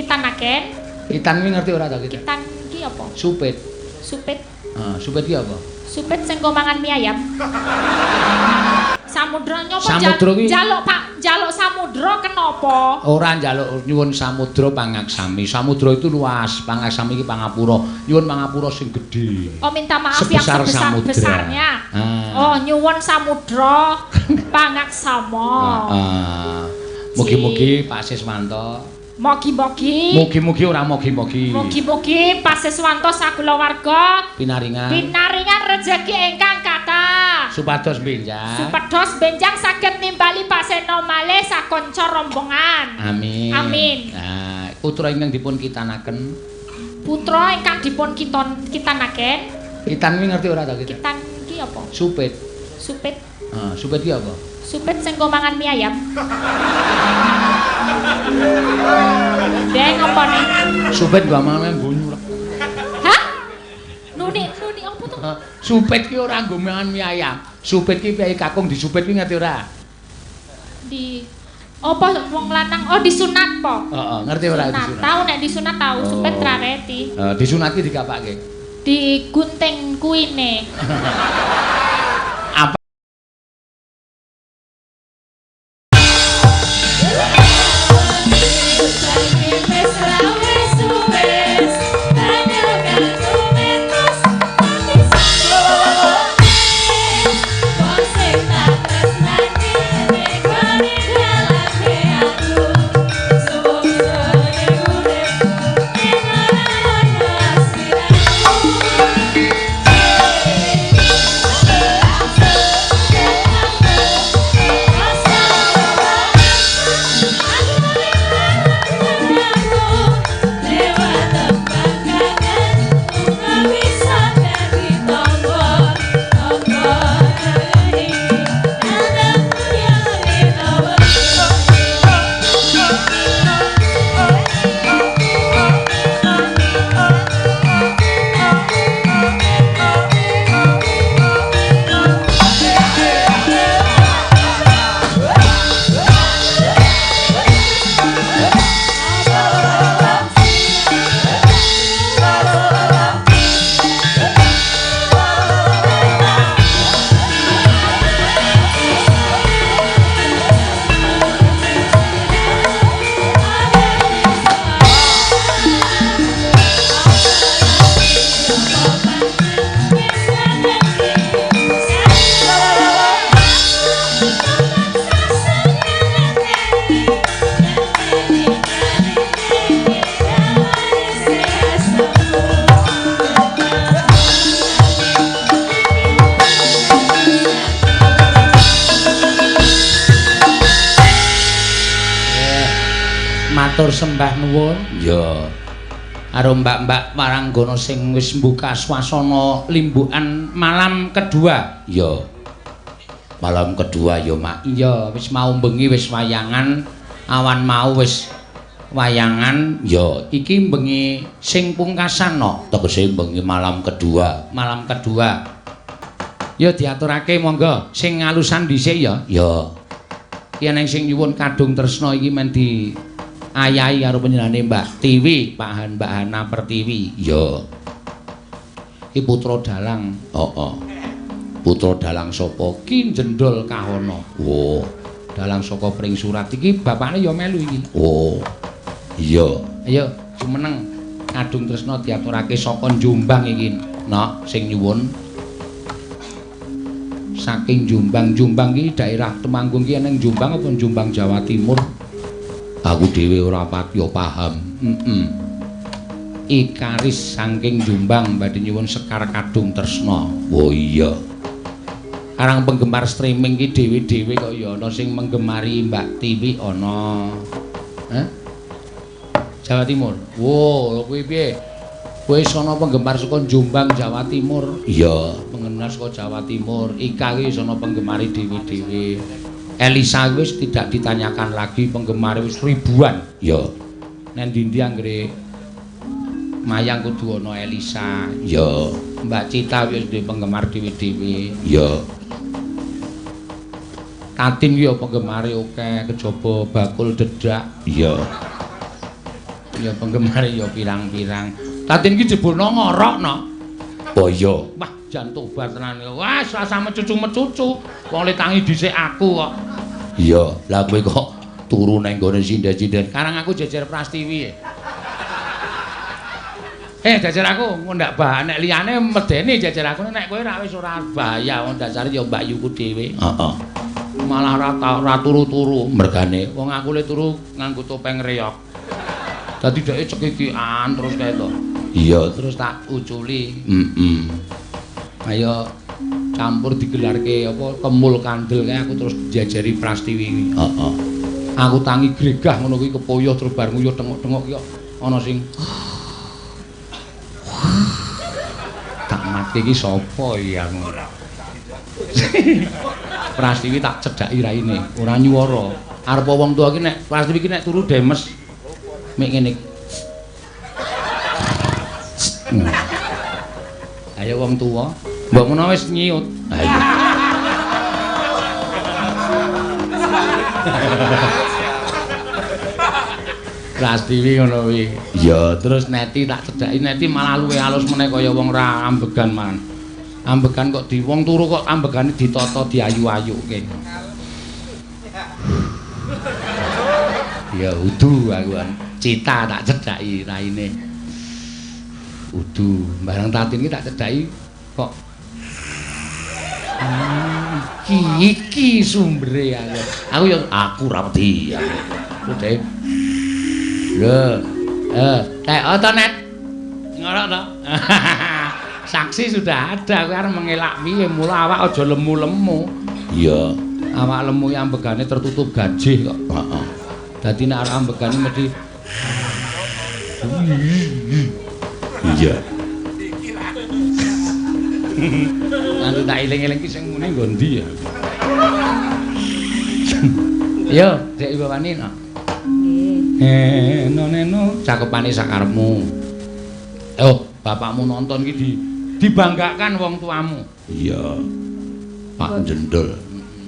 Kitan agen. Kitan kuwi ngerti ora ta kita? Kitan ki apa? Supit. Supit. Supit ki apa? Supit sing nggo mangan mie ayam. Samudra nyopo jaluk Pak, jaluk samudra kenapa? Ora njaluk nyuwun samudra pangaksami. Samudra itu luas, pangaksami iki pangapura. Nyuwun pangapura sing gedhe. Oh, minta maaf yang sebesar-besarnya. Oh, nyuwun samudra pangaksama. Mugi-mugi Pak Siswanto. Mugi-mugi. Mugi-mugi ora mugi-mugi. Mugi-mugi Pak Siswanto sakulawarga pinaringan rejeki ingkang kathah. Supados benjang saged nimbali Pak Seno malih sakonca rombongan. Amin. Amin. Nah, putra ingkang dipun kitanaken. Putra ingkang dipun kitanaken. Kitan kuwi ngerti ora ta kita? Kitan ki apa? Supit. Supit. Supit ki apa? Supit sing nggo mangan mie ayam. Deng apa nih? Supit gua mangan bunyu. Hah? Nuni apa to? Supit ki ora nggo mangan mie ayam. Supit ki piye kakung disupit ki ngerti ora? Di apa wong lanang? Oh disunat po? Heeh, ngerti ora disunat? Tahu nek disunat tahu, supit trareti. Disunat ki digapake. Digunting kuine. Matur sembah nuwun. Ya. Karo mbak-mbak Waranggana sing wis mbuka swasana limbukan malam kedua. Ya. Malam kedua ya, Mak. Iya, wis mau bengi wis wayangan, awan mau wis wayangan. Ya, iki bengi sing pungkasan no. Tegese bengi malam kedua. Malam kedua. Ya diaturake monggo sing ngalusan dhisik ya. Ya. Yen sing nyuwun kadung tresna iki men di ayahi karo panjenengane Mbak Tiwi, Mbak Hana Pertiwi. Ya. Iki putra dalang. Heeh. Putra dalang sapa? Ki Jendol Kahono. Oh. Dalang saka Pring Surat iki bapakne ya melu iki. Oh. Iya. Ayo jumeneng kadung tresna diaturake saka Jombang iki. Nok sing nyuwun saking Jombang. Jombang iki daerah Temanggung ki nang Jombang apa Jombang Jawa Timur? Aku dhewe ora pati paham. Ikaris saking Jombang badhe nyuwun Sekar Kadung Tresna. Oh iya. Karang penggemar streaming ki dhewe-dhewe kok ya ana sing menggemari Mbak Tiwi ana. Hah? Jawa Timur. Wo, kuwi piye? Kowe sono penggemar saka Jombang Jawa Timur. Iya, penggemar saka Jawa Timur. Ika ki sono penggemar dhewe-dhewe. Elisa wis tidak ditanyakan lagi, penggemar wis ribuan. Ya. Nek ndi-ndi anggere mayang kudu ana Elisa. Ya. Mbak Cita wis duwe penggemar dhewe-dhewe. Ya. Katin ki ya penggemare akeh, kejaba bakul dedak. Ya. Ya penggemar ya pirang-pirang. Tatin iki jebulno ngorokno. Oh iya. Wah, jan tobat tenan. Wah, rasa mecucu-mecucu. Wong le tangi dhisik aku kok. Iya, lah kowe kok turu nang gone sindet-sindet. Karang aku jejer Prastiwi. Jejer aku ndak bah nek liyane medeni jejer aku nek kowe ra wis ora bahaya wong dasare ya mbakyuku dhewe. Heeh. Malah ora turu-turu mergane wong aku le turu nganggo topeng reog. Dadi dheke cekikian terus kae to. Iya, terus tak uculi. Ayo campur digelarke apa kemul kandel kae aku terus jajari Prastiwi. Heeh. Aku tangi gregah ngono kuwi kepoyoh terus bar nguyuh tengok-tengok ki ana sing tak mati iki sapa ya ngono. Prastiwi tak cedhaki raine, ora nyuwara. Arep wong tuwa ki nek Prastiwi ki nek turu demes mek ngene. Ayo wong tuwa, mbok menawa wis nyiut. Ayo. Prastiwi ngono kuwi. Ya, terus Neti tak cedhaki, Neti malah luwe alus meneh kaya wong ra ambegan man. Ambegan kok di wong turu kok ambegane ditata diayu-ayuke. Ya udu aku kan. Cita tak cedhaki raine. Udu, bareng Tatin iki tak cedhaki kok iki sumbere aku ya aku ra wedi. Udah. Lho. Tek oto Net. Ngorok to. Saksi sudah ada, kowe arep mengelak piye? Mula awak aja lemu-lemu. Iya. Awak lemu yang ambegane tertutup gajih kok. Heeh. Dadi nek arep ambegane mesti iya. Nanti tak eling-eling ki sing muni nggo ndi ya. Yo, Dek Iwani no. Nggih. Neno cakepane sakarepmu. Oh, bapakmu nonton ki dibanggakan wong tuamu. Iya. Pak Jendol.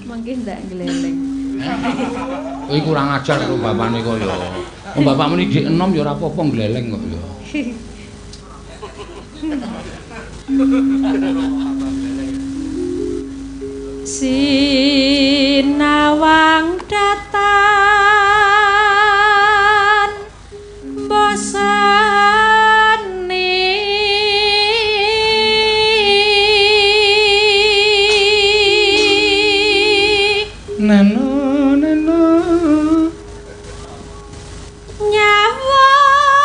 Mangke ndak gleleng. Kowe kurang ajar karo bapakne kok ya. Wong bapakmu iki enom ya ora apa-apa gleleng kok ya. Sinawang datan bosani nano nyawang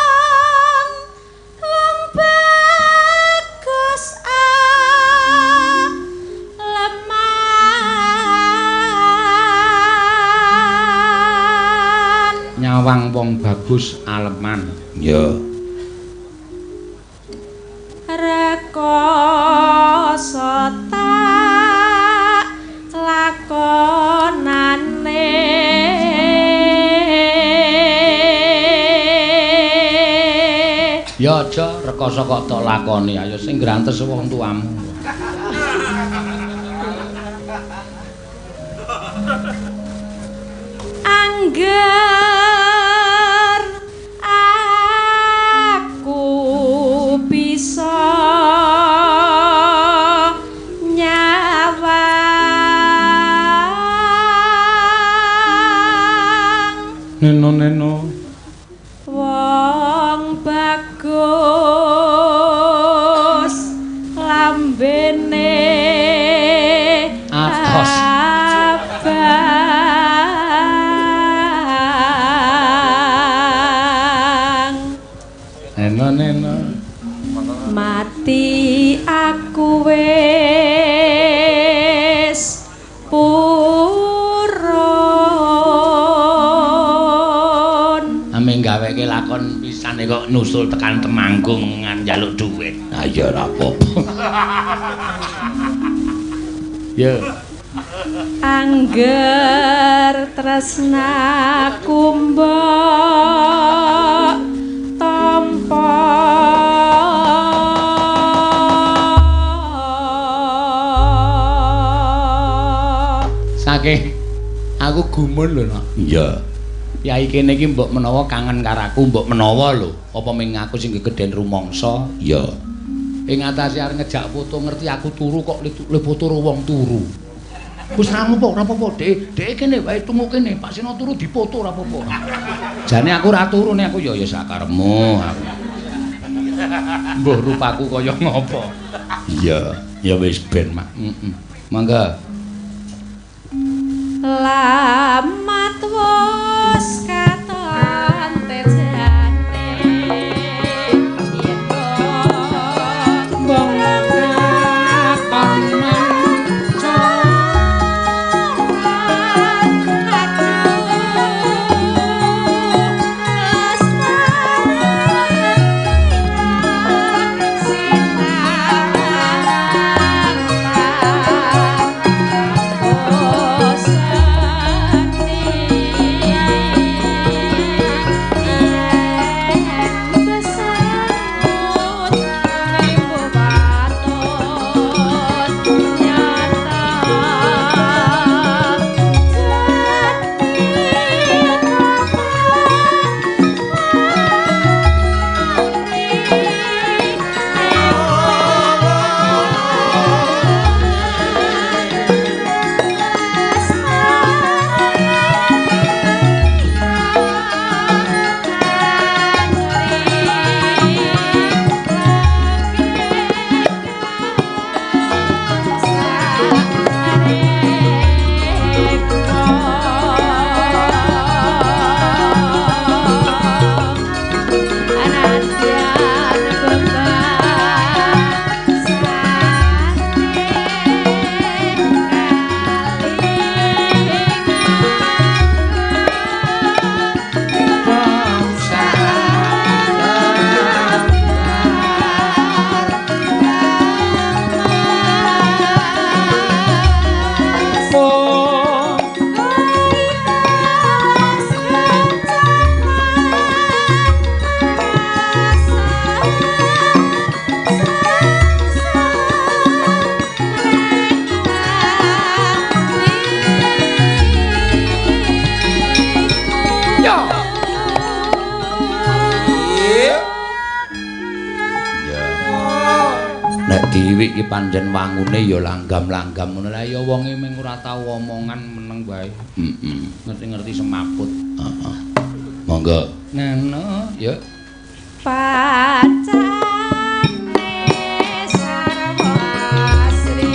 wong bagus aleman nyawang wong bagus aleman ya rekoso tak lakonane ya aja rekoso kok tok lakoni ayo sing grantes wong tuamu angger aku bisa nyawang neno wong bagus lambene atos abang neno mati aku wis purun ame gaweke lakon pisane kok nusul tekan Temanggung njaluk dhuwit ha ya ora apa-apa ya angger tresnaku mbok tampa saking aku gumun lho no iya Yai kene iki mbok menawa kangen karo aku, mbok menawa lho, apa ming aku sing gegeden rumangsa? Ya. Ing atase arep ngejak foto ngerti aku turu kok le foto wong turu. Wis ora apa-apa, Dek kene wae tunggu kene, Pak Sina turu dipoto ora apa-apa. Jane aku ora turu nek aku ya sakarepmu. Mbah rupaku kaya ngopo? Iya, ya wis ben, Mak. Mangga. Lamat wis katon tejane yen bong kapan manca Dewi iki pancen wangune ya langgam-langgam ngono lah ya wonge mung ora tau omongan meneng wae. Ngerti-ngerti semaput. Heeh. Monggo. Ngono, ya. Pacane sarwa asri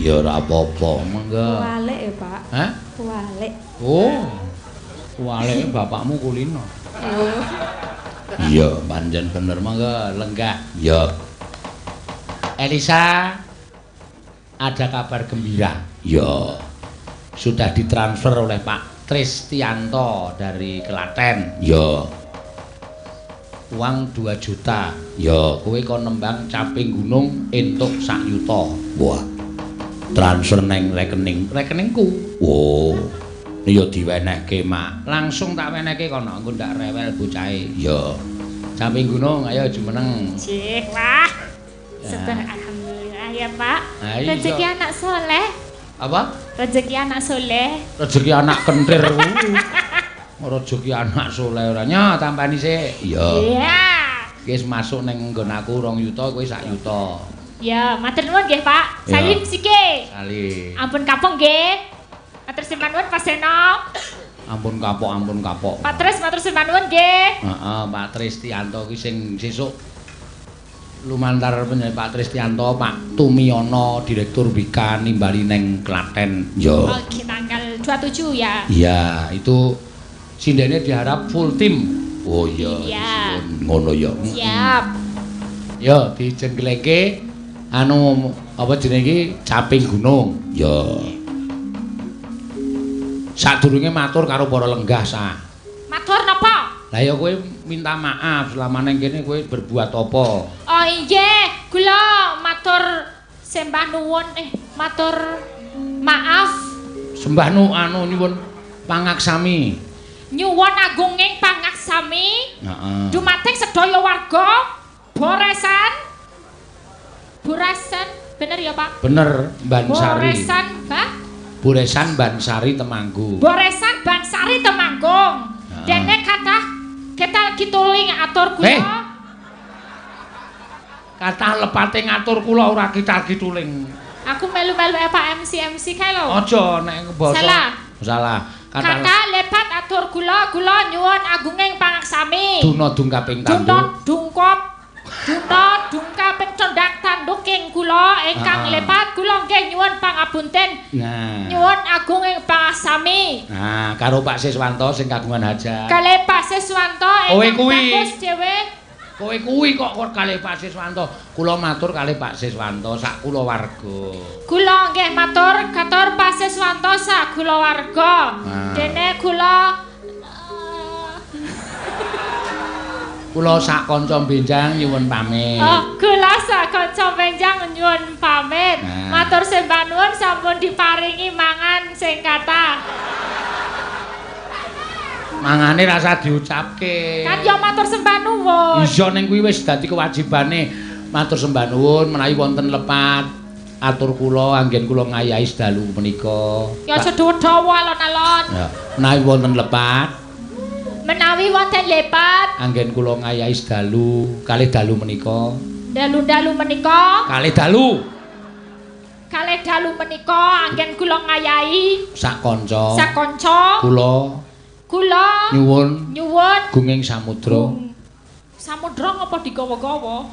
Ya ora apa-apa, monggo. Kualik ya, Pak. Hah? Kualik. Oh. Kualik bapakmu kulino. Oh. Iya, pancen bener monggo, lenggah. Ya. Elisa, ada kabar gembira. Ya. Sudah ditransfer oleh Pak Tristianto dari Klaten. Ya. Uang 2 juta. Ya, kowe kon nembang caping gunung entuk 1 yuta. Wah. Transfer neng rekeningku. Oh. Ya diwenehke, Mak. Langsung tak wenehke kono, engko ndak rewel bocahe. Ya. Caping gunung, ayo jumeneng. Cih, wah. Syukur alhamdulillah ya, Pak. Rezeki anak soleh. Apa? Rezeki anak soleh. Rezeki anak kentir kuwi. Rezeki anak soleh ora nya tampani sik. Iya. Iya. Wis masuk ning nggon aku 2 yuta kowe 1 yuta. Ya, matur nuwun nggih, Pak. Ya. Salim sike. Salim. Ampun kapok nggih. Matur sembah nuwun Pak Seno. Ampun kapok. Pak Tris matur sembah nuwun nggih. Heeh, Pak Tristianto ki sing sesuk lumantar Pak Tristianto, Pak Tumiyono, Direktur Bika nimbali neng Klaten. Yo. Oh, tanggal 27 ya. Iya, itu sindene diharap full tim. Oh iya. Iya. Ngono ya. Siap. Yo dijengkeleke anu apa jenenge iki caping gunung. Yo. Sadurunge matur karo para lenggah sah. Matur napa? Lah ya kowe minta maaf selama nang kene kowe berbuat apa? Oh inggih, kula matur sembah nuwun matur maaf. Sembah anu nyuwun pangaksami. Nyuwun agunging pangaksami. Heeh. Dumateng sedaya warga Buresan, bener ya Pak? Bener, Bansari. Buresan, Pak? Buresan Bansari Temanggung. Buresan Bansari Temanggung. Dene kathah ketal kituling atur kula. Kathah lepate ngatur kula ora kital-kituling. Aku melu-melu Pak MC kae lho. Aja nek basa. Salah. Kata lepat atur kula nyuwun agunging pangaksami. Duna dungkaping tanduk. Duna dungkaping cendak tanduking kula ingkang lepat kula nggih nyuwun pangapunten. Nah. Nyuwun agunging pangaksami. Nah, karo Pak Siswanto sing kagungan hajat. Kalih Pak Siswanto ingkang bagus dhewe. Kowe kuwi kok kalih Pak Siswanto. Kula matur kalih Pak Siswanto sak kula warga. Kula nggih matur katur Pak Siswanto sak kula warga. Dene kula sak kanca benjang nyuwun pamit. Oh, kula sak kanca benjang nyuwun pamit. Matur sembah nuwun sampun diparingi mangan sing kathah. Mangane rasa diucapke. Kan ya matur sembah nuwun. Iya ning kuwi wis dadi kewajibane matur sembah nuwun menawi wonten lepat atur kula anggen kula ngayahi dalu menika. Ya sedhawa alon-alon. Ya, menawi wonten lepat anggen kula ngayahi dalu kalih dalu menika. Dalu-dalu menika. Kalih dalu menika anggen kula ngayahi sak kanca. Kula nyuwun gunging samudra. Samudra ngapa digawa-gawa?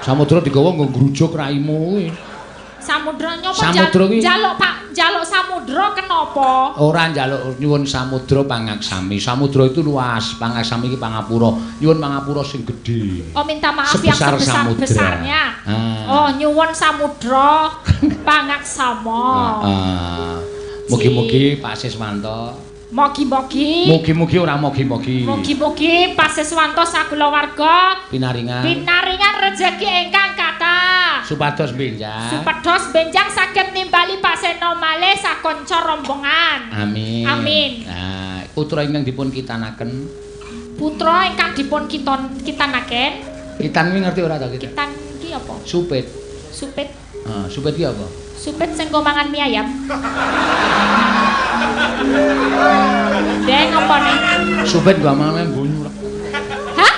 Samudra digawa nggo ngrujuk raimu kuwi. Samudra nyapa jaluk njaluk samudra kenapa? Ora njaluk nyuwun samudra pangaksami. Samudra itu luas, pangaksami iki pangapura. Nyuwun pangapura sing gedhe. Oh, minta maaf Sebesar yang sebesar-besarnya. Oh, nyuwun samudra pangaksama. Mugi-mugi Pak Siswanto. Mugi-mugi. Mugi-mugi ora mugi-mugi. Mugi-mugi Pak Siswanto sakulawarga Pinaringan rejeki ingkang kathah. supados benjang. Supados benjang saged nimbali Pak Seno malih sakonca rombongan. Amin. Amin. Nah, putra ingkang dipun kitanaken. Putra ingkang dipun kitanaken. Kitan kuwi ngerti ora ta kita? Kitan iki apa? Supit. Supit. Supit ki apa? Supit sing nggo mangan mie ayam. Deng apa nih? Supit gua mangan bunyu. Hah?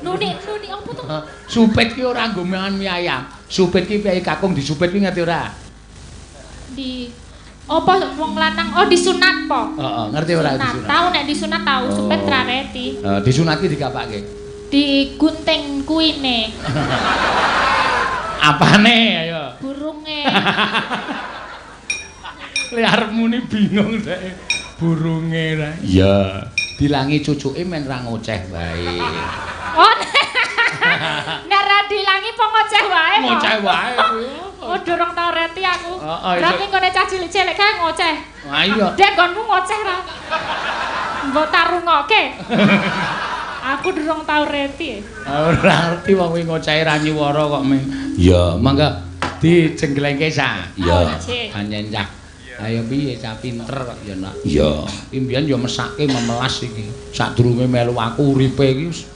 Nuni apa tuh? Supit ki ora nggo mangan mie ayam. Supit ki piye kakung disupit ki ngerti ora? Di apa wong lanang? Oh disunat po. Heeh, ngerti ora disunat? Tahu nek disunat tahu, supit rareti. Disunat ki dikapake. Digunting kuine. Apane ayo? Burunge. Le arep muni bingung dek. Burunge ra. Iya. Dilangi cucuke men ra ngoceh wae. Oh. Nek ra dilangi po ngoceh wae. Ngoceh wae. Oh durung tau reti aku. Heeh. Berarti ngene cah cilik-cilik kae ngoceh. Wah iya. Dek gonmu ngoceh ra. Mbok tarungoke. Aku durung tau reti. Ora ngerti wong kuwi ngocehi ra nyuwara kok men. Ya, mangga dijengglengke sa. Ya. Panjen cah. Ayo piye cah pinter kok ya nak. Ya. Imbian ya mesake memelas iki. Sadurunge melu aku uripe iki wis.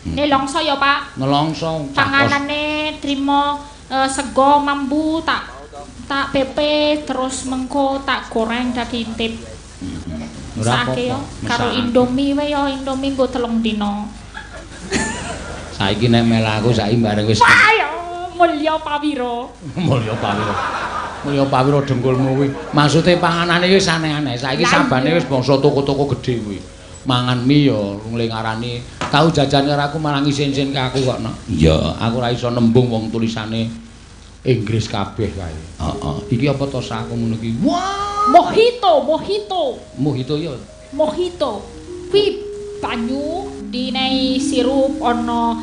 Nelongso ya, Pak. Nelongso. Panganane trimo sego mambu tak pepe terus mengko tak goreng dadi intip. Ora apa-apa. Yo karo Indomie wae yo Indomie nggo 3 dina. Saiki nek melaku saiki bareng wis. Ayo mulya pawira. Mulya pawira. Mulya pawira dengkulmu kuwi. Maksude panganane wis aneh-aneh. Saiki sabane wis bangsa toko-toko gedhe kuwi. Mangan mie yo ngling ngarani tau jajan karo aku malah isin-isin ke aku kok no. Iya, aku ora iso nembung wong tulisane Inggris kabeh kae. Heeh. Iki apa to sak aku ngono iki? Wah! Mojito. Mojito ya. Mojito. Kuwi banyu dinai sirup ono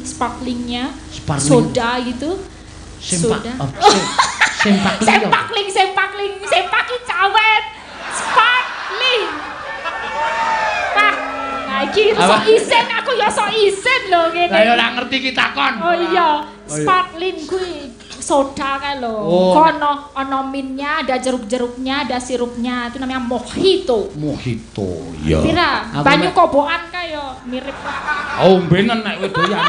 sparklingnya. Soda gitu. Soda. Sempakling cawet. Sparkling. Iki sok isen aku ya sok isen lho ngene. Lah ya ora ngerti ki takon. Oh iya, sparkling kuwi soda kae lho. Kono ana minnya, ada jeruk-jeruknya, ada sirupnya. Itu namanya mojito. Mojito, iya. Pira? Banyu kobokan kae ya mirip. Oh, mbenen nek kowe doyan.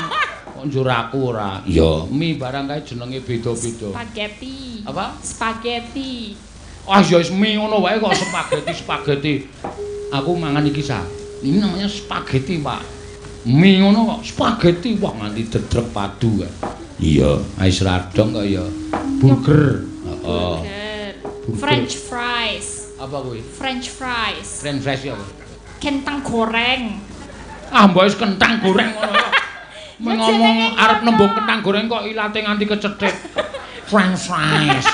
Kok njur aku ora. Iya, mie barang kae jenenge beda-beda. Spaghetti. Apa? Spaghetti. Ah, ya wis mie ngono wae kok spaghetti. Aku mangan iki sa. Ini namanya spaghetti, Pak. Mie ngono kok spaghetti wah nganti dedrek padu kan. Iya, ais radong kok ya. Burger. Heeh. French fries. Apa kuwi? French fries. French fries ya apa? Kentang goreng. Ah, mbok wis kentang goreng ngono kok. Ngomong arep nembung kentang goreng kok ilate nganti kecethit. French fries.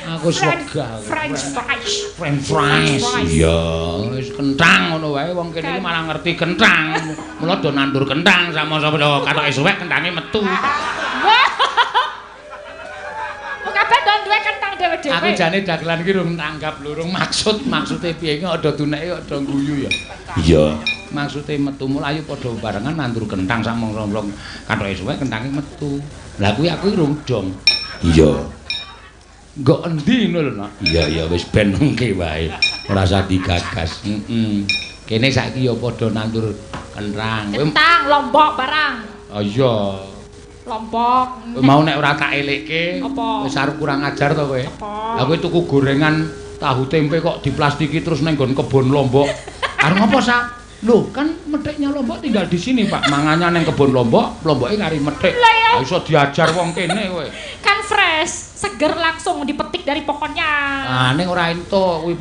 Aku wegah. French fries. Iya, wis kentang ngono wae wong kene iki malah ngerti kentang. Mula do nandur kentang sama-sama katoke suwek kentange metu. Kok kabeh do duwe kentang dhewe-dhewe. Aku jane dagelan iki rung tanggap lurung maksude piye iki ada duneke ada guyu ya. Iya. Maksude metu mula ayo padha barengan nandur kentang sak mong-mong katoke suwek kentange metu. Lah kuwi aku rung dong. Iya. Nggo endi ngono lho, Nak? Iya wis ben mengke wae. Ora usah digagas. Kene saiki ya padha nandur kentang. Kentang Lombok barang. Oh iya. Lombok. Mau nek ora tak elekke, wis arep kurang ajar to kowe. Lah kowe tuku gorengan tahu tempe kok diplastiki terus ning nggon kebon Lombok. Arep ngopo, Sa? Loh, kan methiknya Lombok tinggal di sini, Pak. Mangannya neng kebun Lombok, Lomboke kari methik. Lah iso diajar wong kene kowe. Kan fresh, seger langsung dipetik dari pohonnya. Ah, ning ora entuk kuwi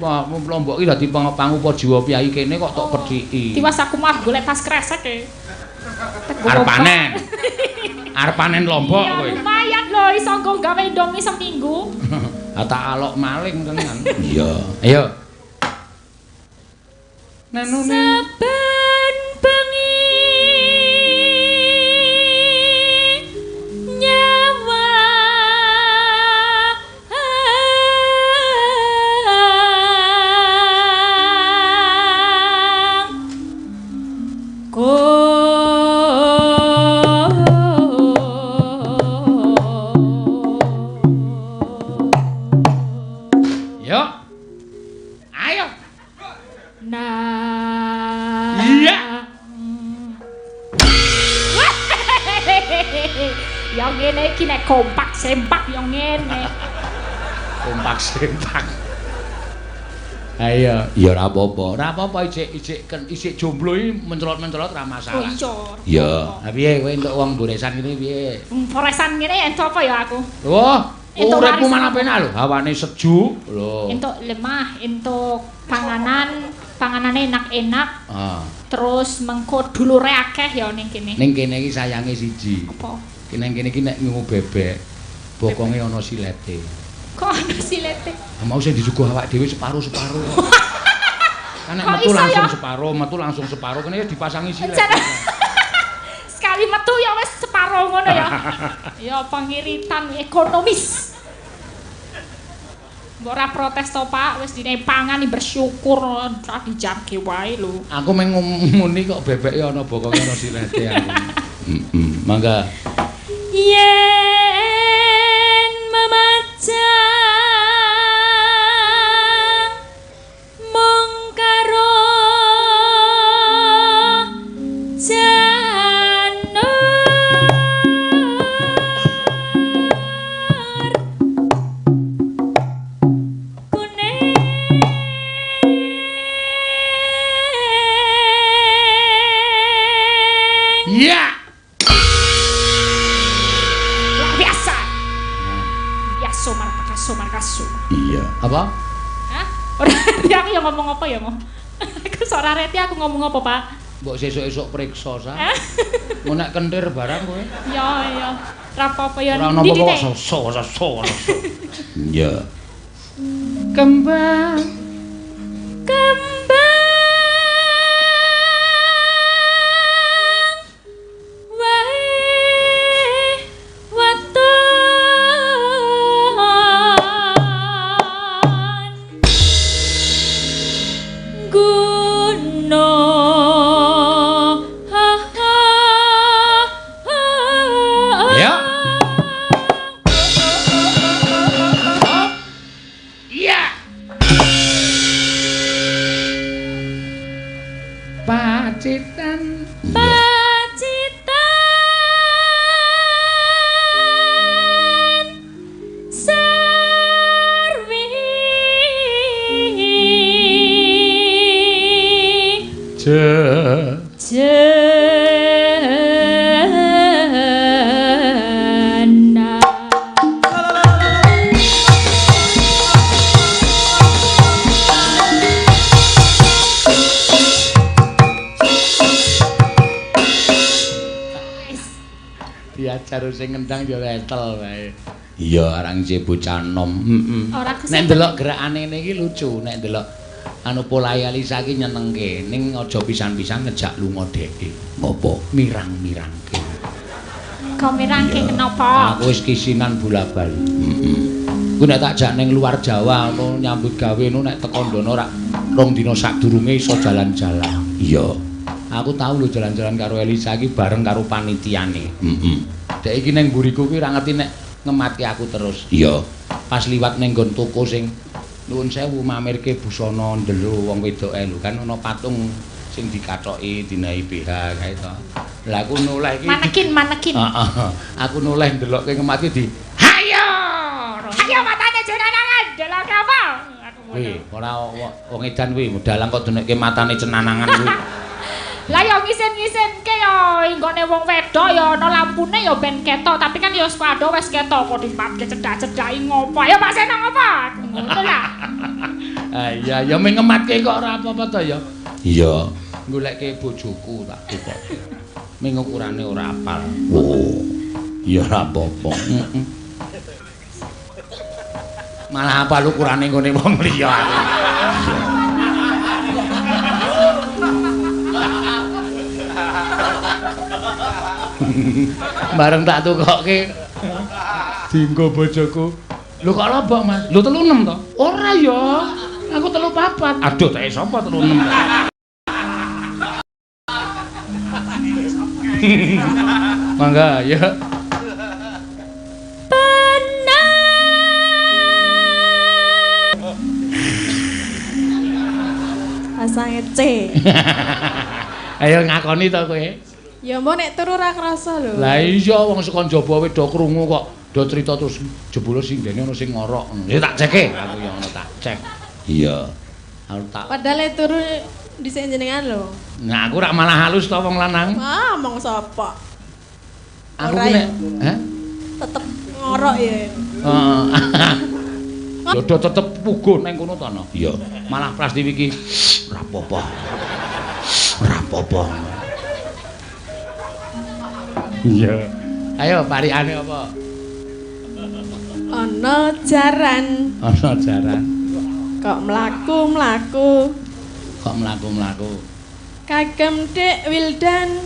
Lombok iki dadi pangupa jiwa piyai kene kok tok pedhiki. Tiwas aku mah golek tas kresek e. Arep panen. Arep panen lombok kowe. Ya lumayan lho iso nggo gawe indomie seminggu. Tak alok maling tenan. Iya. Ayo. Nenune. Saben bengi nyawa Yuk. Ayo. Nah. Iya. Yang ngene iki nek kompak sempak yang ngene. Kompak sempak. Ayo, ya ora apa-apa. Ora apa-apa isik jomblo iki mencolot-mencolot ora masalah. Oh iya. Ya, ha piye kowe entuk wong goresan ngene piye? Foresan ngene entuk apa ya aku? Wah, Entuk uripmu warisan mana apa? penak lho, hawane sejuk lho. Entuk lemah, entuk panganane enak-enak. Ah. Terus mengko dulure akeh ya ning kene. Ning kene iki sayange siji. Apa? Kene iki nek ngungu bebek, bokonge ana silete. Kok ana silete? Mau sing disuguh awak dhewe separo-separo. Kan nek Kok metu iso langsung ya? separo, metu langsung separo, kene ya dipasangi silet. Sekali metu ya wis separo ngono ya. Ya pengiritan ekonomis. Mbok ora protes to, Pak, wis dine pangan bersyukur ora dijake wae lho. Aku meng muni kok bebeke ana bokonge ana silete aku. Mangga. Yen memacang mung karo janur kuning Iya. luar biasa. Biasa markasu. Iya. Apa? Hah? Ora ngerti aku yang ngomong apa ya, Mo? Aku ora ngerti aku ngomong apa, Pak. Mbok sesuk-esuk priksa sa. Mau nek kentir barang kowe. Ya. Ora apa-apa ya. Ora ono apa-apa so. Iya. Kembang wae waton gunung Ya. Iya. Pacitan. Pacitan sarwi jana Diajar sing ngendang ya entel wae. Iya, arang isih bocah nom. Ora Nek ndelok gerakane ngene iki lucu, nek ndelok anu polahe Alisa iki nyenengke, ning aja pisan-pisan ngejak lunga dheke. Ngopo? Mirang-mirangke. kok mirangke kenapa? Aku wis kisinan bola-bali. Ku nek tak jak ning luar Jawa ngono nyambut gawe ngono nek teko ndono rak rong dina sadurunge iso jalan-jalan. Iya. Aku tahu lho jalan-jalan karo Elisa iki bareng karo panitiane. Dek iki ning mburiku ki ora ngerti nek ngemati aku terus. Iya. Pas liwat ning nggon toko sing nuwun sewu mamerke busana ndelo wong wedoke lho kan ana patung sing dikathoki dinahi BH kae to. Lah aku noleh iki Manekin. Heeh. Aku noleh ndelokke ngemati di hayo. Ayo matane jenengan, delok apa? Kuwi ora wong edan kuwi dalang kok denekke matane cenanangan kuwi. Lah ya ngisin-ngisinke ya nggone wong wedok ya ana lampune ya ben ketok, tapi kan ya sepado wis ketok kok dipatke cedak-cedaki ngopo. Ayo Pak Senang apa? Ngono lah. Ah iya ya mung ngematke kok ora apa-apa to ya. Iya, goleke bojoku tak tukokke. Ming ukurane ora apal. Oh. Ya ora apa-apa. Malah apa ukurane nggone wong liya aku. Bareng tak tukokke dienggo bojoku. Lho kok lobok, Mas? Lho 36 to? Ora ya. Aku 34. Aduh, tak sapa 36. Mangga, ya. Asa ngece. Ayo ngakoni to kowe. Ya mbok nek turu ora krasa lho. Lah iya wong saka njaba wae do krungu kok do crita terus jebule sing dene ono sing ngorok. Ya tak ceke aku ya ngono tak cek. Iya. Aku tak. Padahal turu dhisik jenengan lho. Nah aku rak malah halus to wong lanang. Ah, mong sapa? Aku Ora ku ya. nek, heh? Tetep ngorok ya. Heeh. Ya do tetep puguh nang kono to no. Iya. Malah Prastiwi iki ora apa-apa. Ora apa-apa. Iya. Ayo parikane apa? Ana jaran Ana jaran. kok mlaku-mlaku. Kok mlaku-mlaku. Kagem Dik Wildan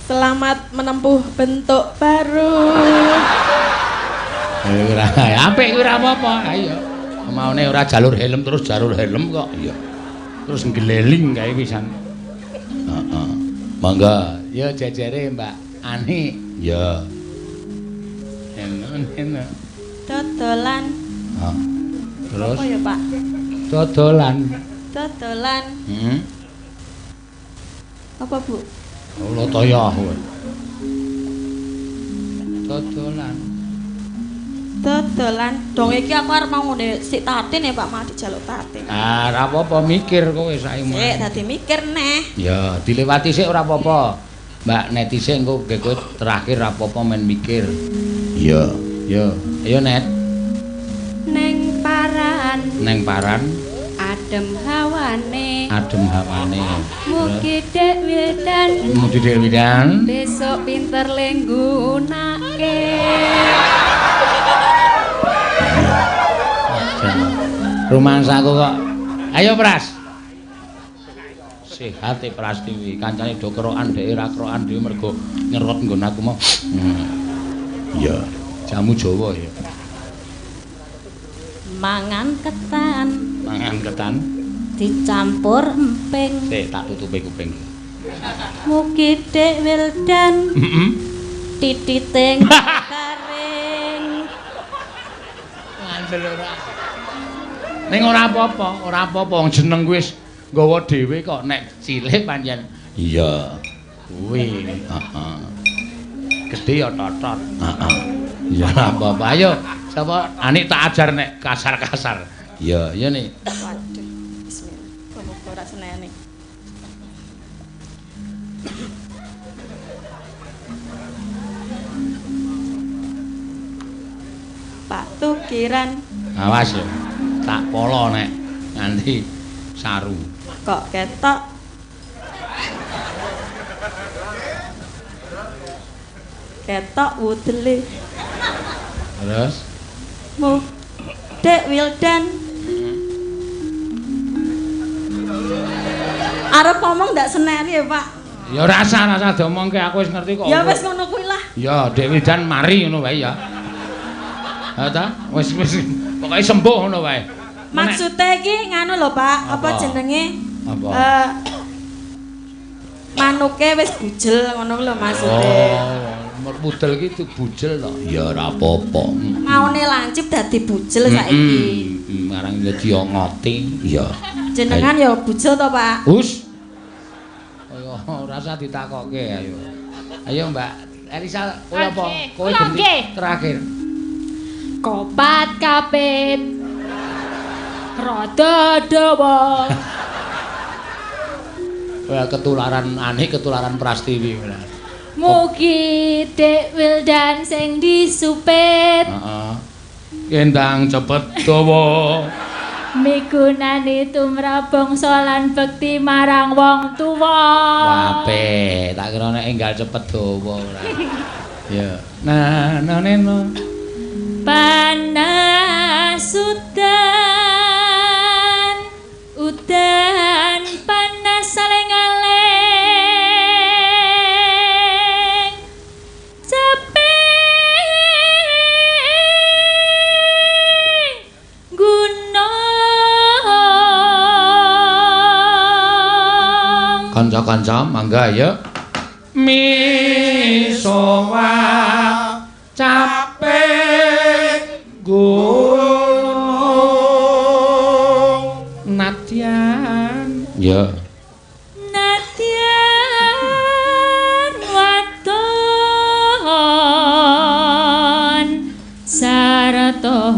selamat menempuh bentuk baru. Ora apik kuwi ora apa-apa. Ayo. Maune ora jalur helm terus jalur helm kok. Iya. Terus ngeleling kae pisan. Heeh. Mangga, ya jejere Mbak Ani. Ya. Enak. Dodolan. Heeh. Terus Apa ya, Pak? dodolan. Dodolan. Heeh. Apa, Bu? Allah toyo kowe. Dodolan. Dodolan. Dong iki aku arep mau ngene sik tatin ya, Pak, mau dijaluk tatin. Ah, ora apa-apa mikir kowe saiki. Sik dadi mikir neh. Ya, dilewati sik ora apa-apa. Mbak Neti sik engko kowe terakhir ora apa-apa men mikir. Iya, ya. Ayo Net, Neng paran neng paran adem hawane. adem hawane. Mugi Dik Wildan Mugi Dik Wildan. besok pinter lenggunake. Rumangsaku kok. Ayo Pras. Sehat e Prastiwi, kancane do kerokan dhek ora kerokan dhewe mergo nyerot nggon aku mau. Iya, jamu Jawa ya. Mangan ketan Mangan ketan, dicampur emping. sik tak tutupi kuping. Mugi Dik Wildan Heeh. tititing garing. Ngandel ora. Ning ora apa-apa, wong jeneng wis nggawa dhewe kok nek cilik pancen. Iya. Kuwi, heeh. Gedhe ya totot. Heeh. Ya ora apa-apa. Ayo, sapa Ani tak ajar nek kasar-kasar. Iya, iya nih. Waduh, bismillah. Muga ora seneni. Pak Tukiran Awas ya. Tak polo nek nganti saru. kok ketok ketok wudele. Terus Mu Dik Wildan arep ngomong ndak seneni ya, Pak. ya rasa diomongke aku wis ngerti kok. Ya wis ngono kuwi lah. Ya, Dek Wildan mari ngono wae ya. Ha ta? Wis pokoke sembuh ngono wae. Maksude iki nganu lho, Pak, apa Apa? jenenge? Apa? Manuke wis bujel ngono lho maksude. Oh, budel gitu bujel to. Ya ora apa-apa. Maune lancip dadi bujel saiki. Marang dadi ngoti. Ya. Jenengan ya bujel to, Pak? Hus. Kaya ora usah ditakokke ayo. Ayo Mbak Elisa, kowe apa? Kowe Kula nggih. terakhir. Kopat kapit. Rada dawa. Kowe ketularan Ani, ketularan Prastiwi. Mugi Dik Wildan sing disupit. Heeh. Kendang cepet dawa. Migunani tumrap bangsa lan bekti marang wong tuwa. Wape, tak kira nek enggal cepet dawa ora. Ya. Nah, no. Panas udan panas saleng-aleng sepi gunung. Kanca-kanca mangga ya. Misowa capek gunung nadyan ya Nadyan waton sarata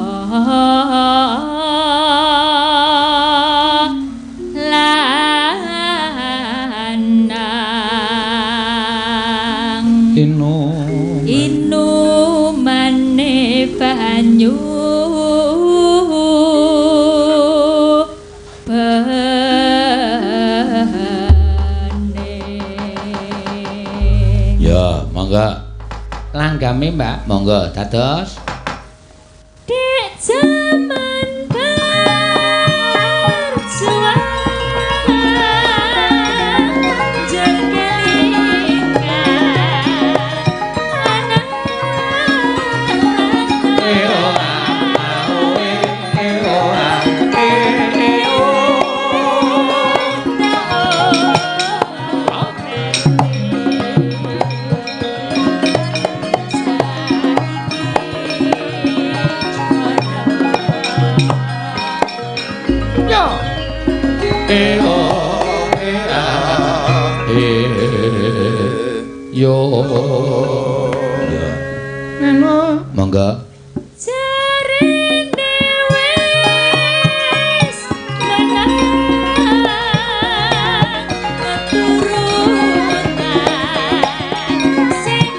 lanang inu mane banyu ya monggo langgame Mbak monggo dados dek zaman berjuang yo ya neno monggo jarene wis menang keturunan sing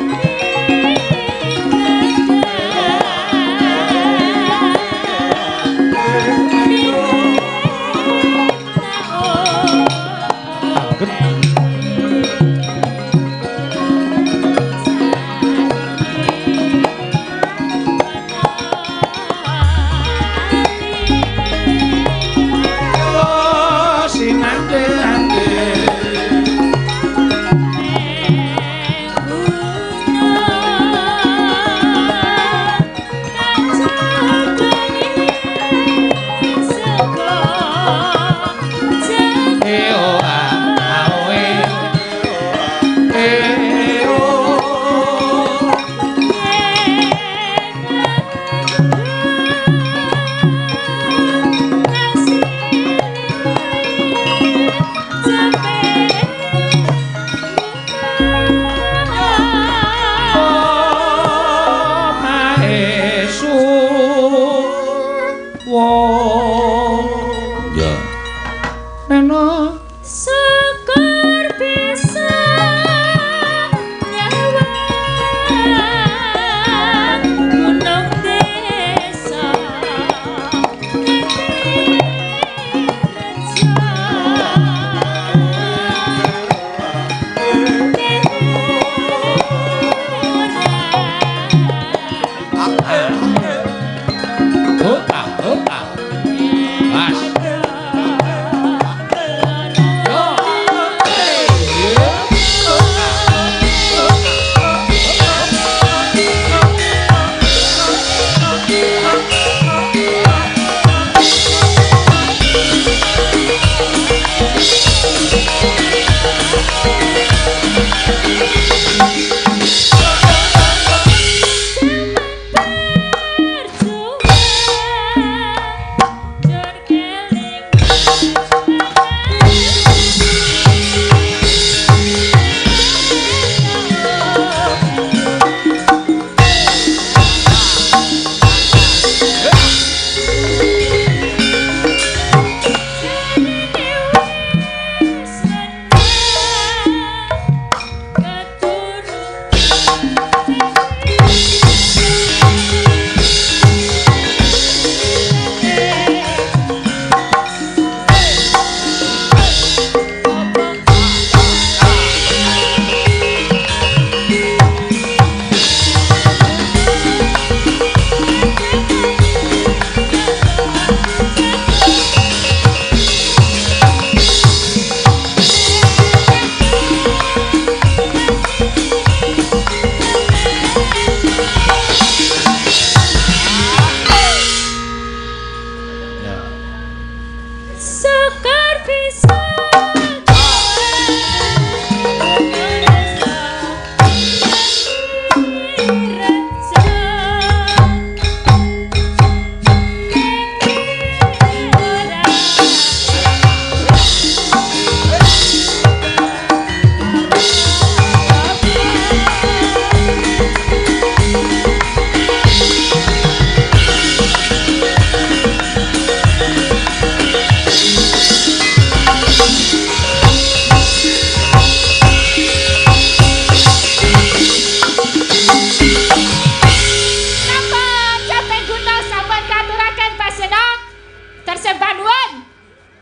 sembah nuwun.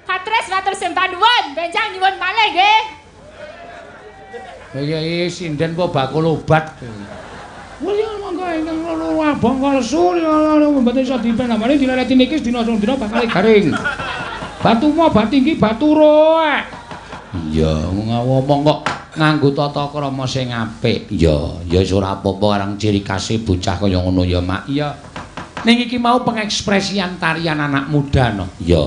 Patres matur sembah nuwun. Benjang nyuwun malih nggih. Iya sinden apa bakul obat. Wah ya monggo ingkang loro abang kalsu mboten iso dipenamane dileleti niki dina bakal garing. Batu mo batinggi batu roek. Iya ngomong kok nganggo tata krama sing apik. Ya wis ora apa-apa karang ciri khase bocah kaya ngono ya Mak. Iya. Ning iki mau pengekspresian tarian anak muda no. Ya.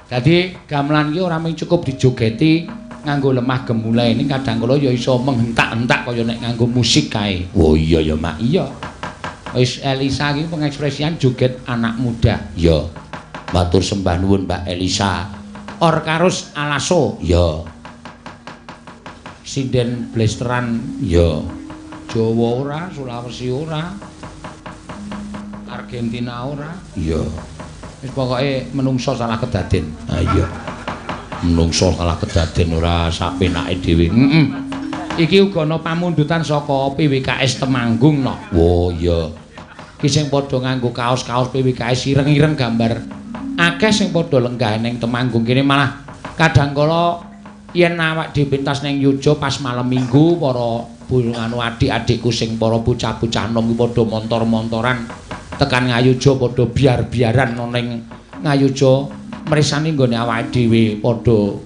Dadi gamelan iki ora mung cukup dijogeti nganggo lemah gemulai ini kadang kala ya iso menghentak-hentak kaya nek nganggo musik kae. Oh iya ya Mak, iya. Wis Elisa iki pengekspresian joget anak muda. Ya. Matur sembah nuwun Mbak Elisa. Orkarus Alaso. Ya. Sinden Blesteran. Ya. Jawa ora, Sulawesi ora. Argentina ora. Ya. Wis pokoke menungso salah kedaden. Ha iya. Menungso salah kedaden ora sapenake dhewe. Iki uga ana pamundutan saka PWKS Temanggung no. Oh iya. Iki sing padha nganggo kaos-kaos PWKS ireng-ireng gambar akeh sing padha lenggah ning Temanggung kene malah kadang kala yen awak dhewe pentas ning Yojo pas malam Minggu para anu adik-adikku sing para bocah-bocah nom padha montor-montoran tekan Ngayuja padha biar-biaran ning Ngayuja mresani nggone awake dhewe padha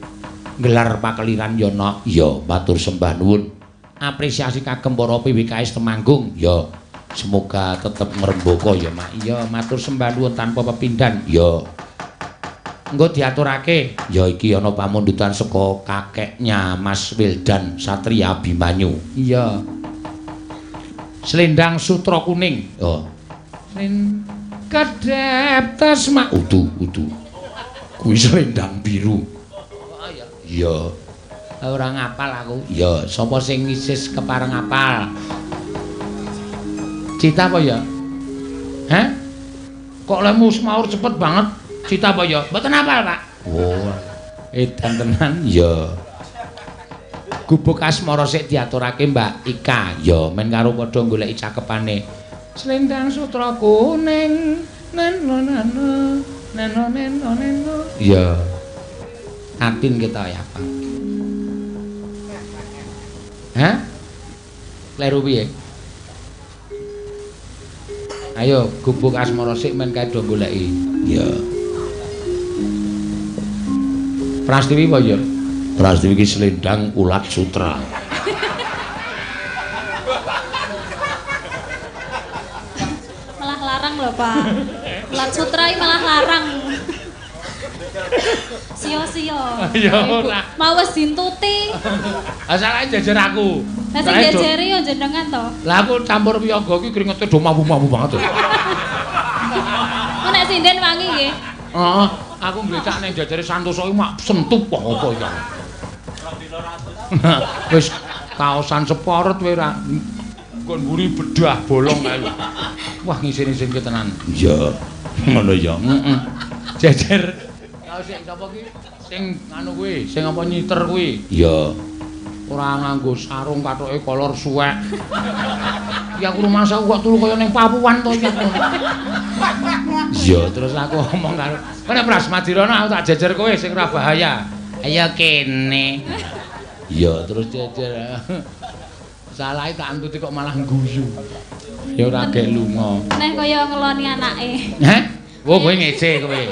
nggelar pakeliran yana. Ya, matur sembah nuwun. Apresiasi kagem para PWKS Temanggung. Ya, semoga tetep ngrembaka ya, Mak. Ya, matur sembah nuwun tanpa pepindhan. Ya. Engko diaturake. Ya iki ana pamundutan saka kakeknya Mas Wildan Satria Abimanyu. Iya. Selendang sutra kuning. Oh. Kedep tasma. Udu. Kuwi selendang biru. Oh iya. Iya. Ora ngapal aku. Ya, sapa sing ngisis kepareng ngapal? Cita apa ya? Hah? Kok lemu semaur cepet banget? Cita apa ya? Mboten hafal, Pak. Oh. Edan tenan. Ya. Gubuk asmara sik diaturake Mbak Ika. Ya, men karo padha goleki cakepane. Selendang sutra kuning. Neno. Ya. Atin kita ya, Pak. Hah? Kleru piye? Ayo, gubuk asmara sik men kae do goleki. Ya. Prastiwi apa ya? Prastiwi iki selendang ulat sutra. Malah larang lho, Pak. Ulat sutra iki malah larang. Sio-sio. Ya ora. Mau wis dintuti. Asale jejer aku. Lah sing jejeri yo jenengan to. Lah aku campur piyaga iki kringete do mambu-mambu banget. Kok nek sinden wangi nggih? Heeh, aku nglecak ning jejere Santosa iki mak sentup kok apa ya. Wis kaosan seporot kowe ora nggon mburi bedah bolong kae. Wah ngisin-isin ki tenan. Iya. Ngono ya. Heeh. Jejer kaos sing sapa ki? Sing anu kuwi, sing apa nyiter kuwi? Iya. Ora nganggo sarung kathoke kolor suwek. Ya aku rumah kok turu kaya ning Papuan to ya. Iya, terus aku ngomong karo, "Kene Pras Madirana aku tak jejer kowe sing ora bahaya." Ayo kene. Iya, terus jejer. Salahe tak antuti kok malah ngguyu. Ya ora gek lunga. Neh kaya ngeloni anake. Hah? Wo kowe ngece kowe.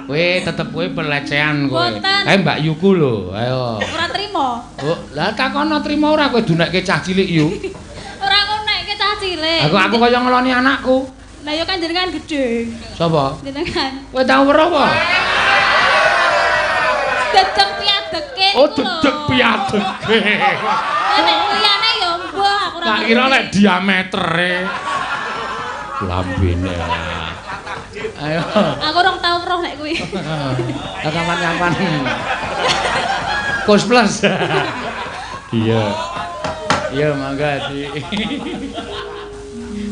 Kowe tetep kowe pelecehan kowe. Kae Mbak Yuku lho, ayo. Ora trimo. Oh, lah takono trimo ora kowe dunekke cah cilik yu. Ora ngonekke cah cilik. Aku kaya ngeloni anakku. Lah ya kan jenengan gedhe. Sapa? Jenengan. Kowe tau weruh apa? Dedeg piadeke. Oh, dedeg piadeke. Lah nek liyane ya mbah aku ora. Tak kira nek diametere. Lambene. Ayo. Aku ora tau weruh nek kuwi. Kapan-kapan. Kus plus. Iya. Iya, mangga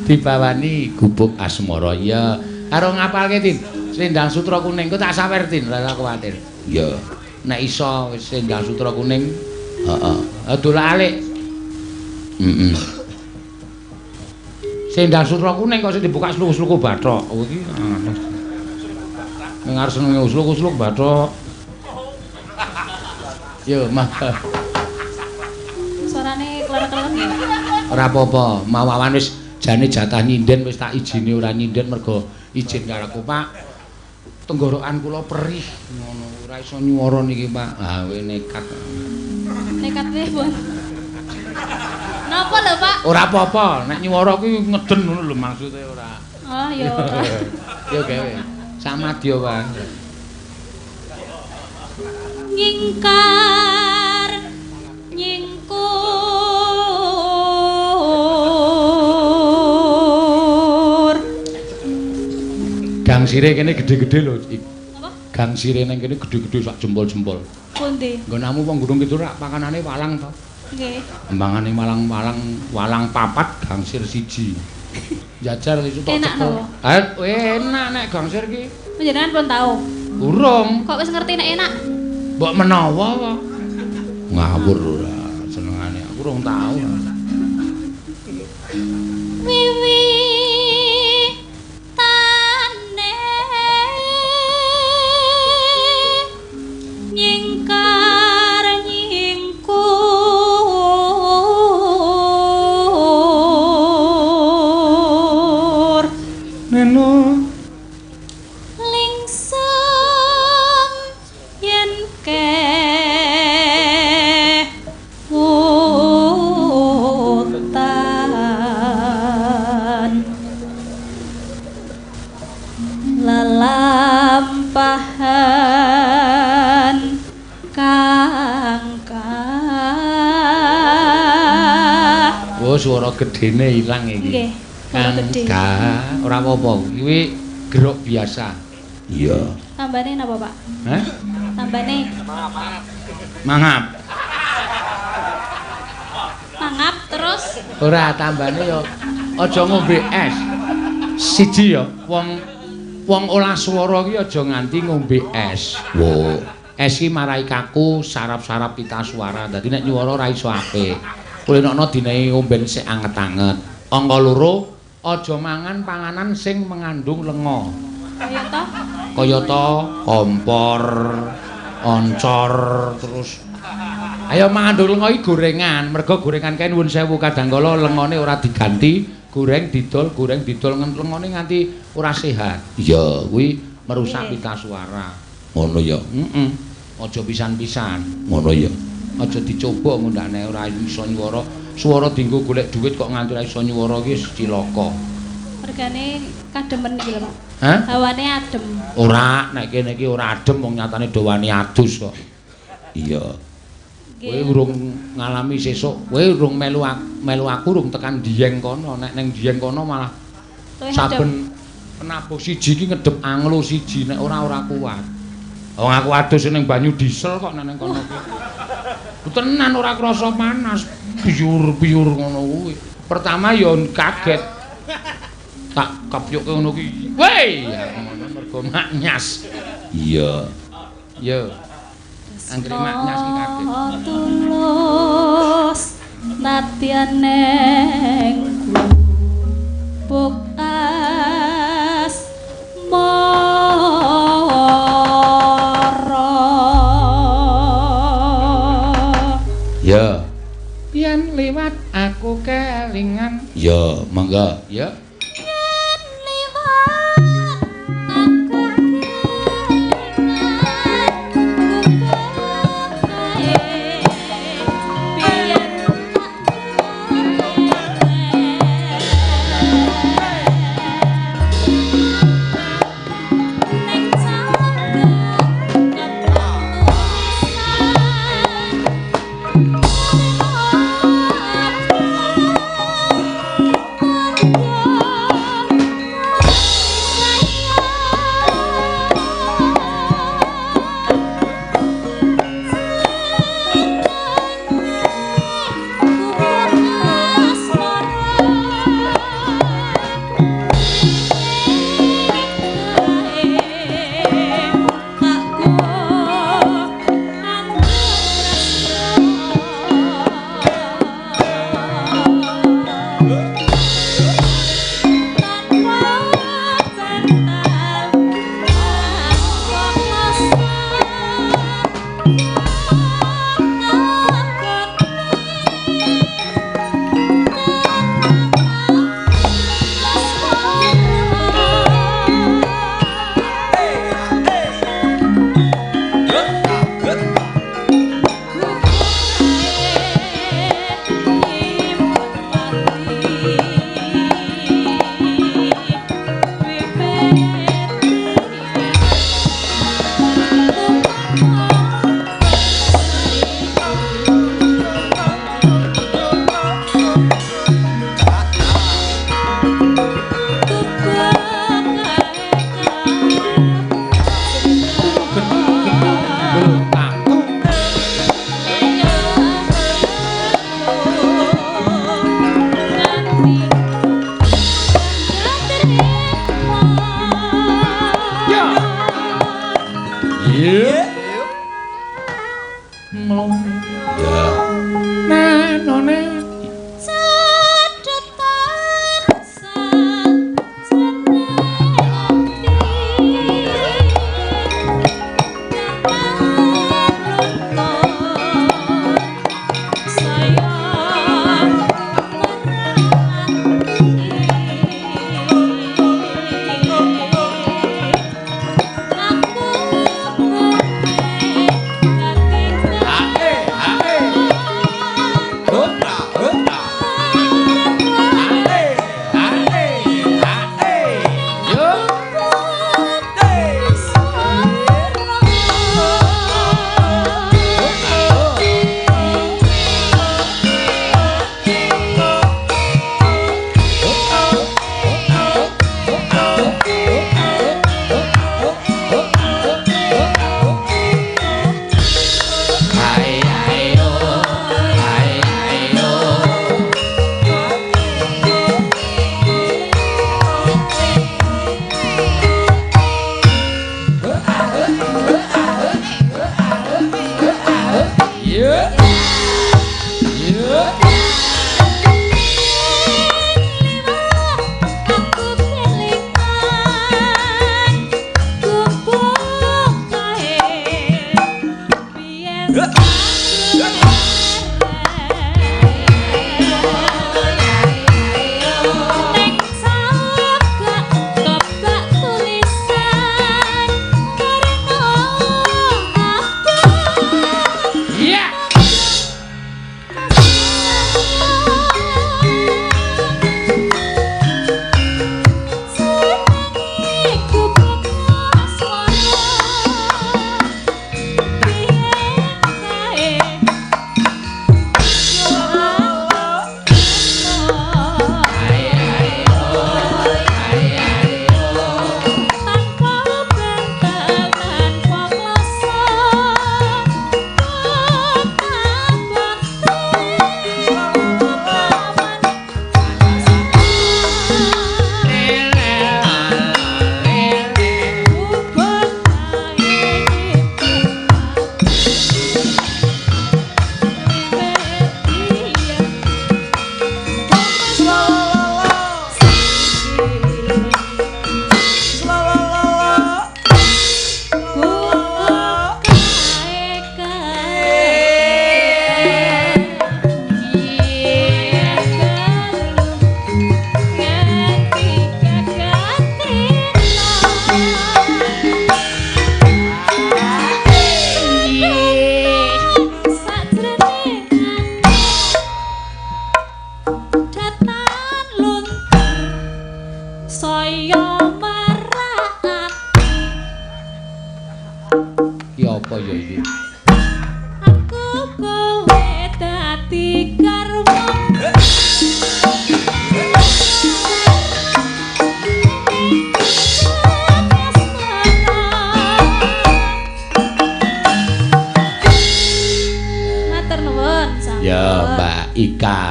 dibawani gubuk asmara ya. Karo ngapalke Tin. Selendang sutra kuning ku tak sawer Tin, ora kuwatir. Ya. Nek iso wis selendang sutra kuning. Heeh. Dola alik. Heeh. Selendang sutra kuning kok sing dibuka sluku-sluku bathok. Oh iki. dengar senenge usluk-usluk bathok. Yo, Mah. Suarane klenek-klenek ya. Ora apa-apa, mawawan wis jane jatah nyinden wis tak ijini ora nyinden mergo izin karo aku, Pak. Tenggorokan kula perih ngono, ora iso nyuwara niki, Pak. Ah, kowe nekat. Nekat piye, Bon? Napa lho, Pak? Ora apa-apa, nek nyuwara kuwi ngeden ngono lho maksude ora. Oh, ya ora. Yo gawe. Samadya, Pak. Nyingkar nyingkur. Gang sire kene gede-gede lho. Apa? Gang sire ning kene gede-gede sak jempol-jempol. Pundi? Nggonamu wong Gunung Kidul rak pakanane walang to. Nggih. Embangane walang papat gangsir siji. Jajar iso tok Enak cekel. lho. Enak nek gangsir ki. Panjenengan pun tahu. Urung. Kok wis ngerti nek enak? Mbok menawa wae. Ngawur ora senengane aku urung tau. Wiwitane nyingkar nyingkur. Neno Lingsem yen kehutan lelampahan kangkah. oh swara gedene ilang iki. Nggih, swara gedhe. Kangkah, ora apa-apa. Kuwi gerok biasa. Iya. Tambane napa, Pak? Hah? Tambane Mangap. mangap terus Ora tambane yo aja ngombe es. Siji yo wong olah swara ki aja nganti ngombe es. Wo, es ki marai kaku, saraf-saraf pita suara. Dadi nek nyuwara ora iso apik. Kulinokno dinehi ngomben sik anget-anget. Angka loro, aja mangan panganan sing mengandung lenga. kaya to. Kaya to kompor, oncor, terus ayo mangandung lenga iki gorengan, mergo gorengan kae nuwun sewu kadangkala lengane ora diganti, goreng didol lengane nganti ora sehat. Iya, kuwi merusak pita suara. Ngono ya. Heeh. Aja pisan-pisan. Ngono ya. Aja dicoba ngundane ora iso nyuwara. Swara dienggo golek dhuwit kok nganti ora iso nyuwara ki cilaka. Regane kademen iki lho, Pak. Hah? Hawane adem. Ora, nek kene iki ora adem wong nyatane do wani adus kok. Iya. Kowe urung ngalami sesuk, kowe urung melu aku urung tekan Dieng kono. Nek ning Dieng kono malah saben penabuh siji iki ngedep anglo siji, nek ora kuat. Wong aku adus ning banyu diesel kok nek ning kono ki. Tenan ora krasa panas, piyur-piyur ngono kuwi. Pertama ya kaget. Tak kapyuke ngono ki. Wei, aku ngono mergo maknyas. Iya. Yo. Anggere maknyas ki kaget. Tulus nadyan neng buk asmara. Ya. Yen liwat aku kelingan. Ya, monggo. Ya. Yen liwat aku kelingan Iya. Mlong. Ya. Nanone.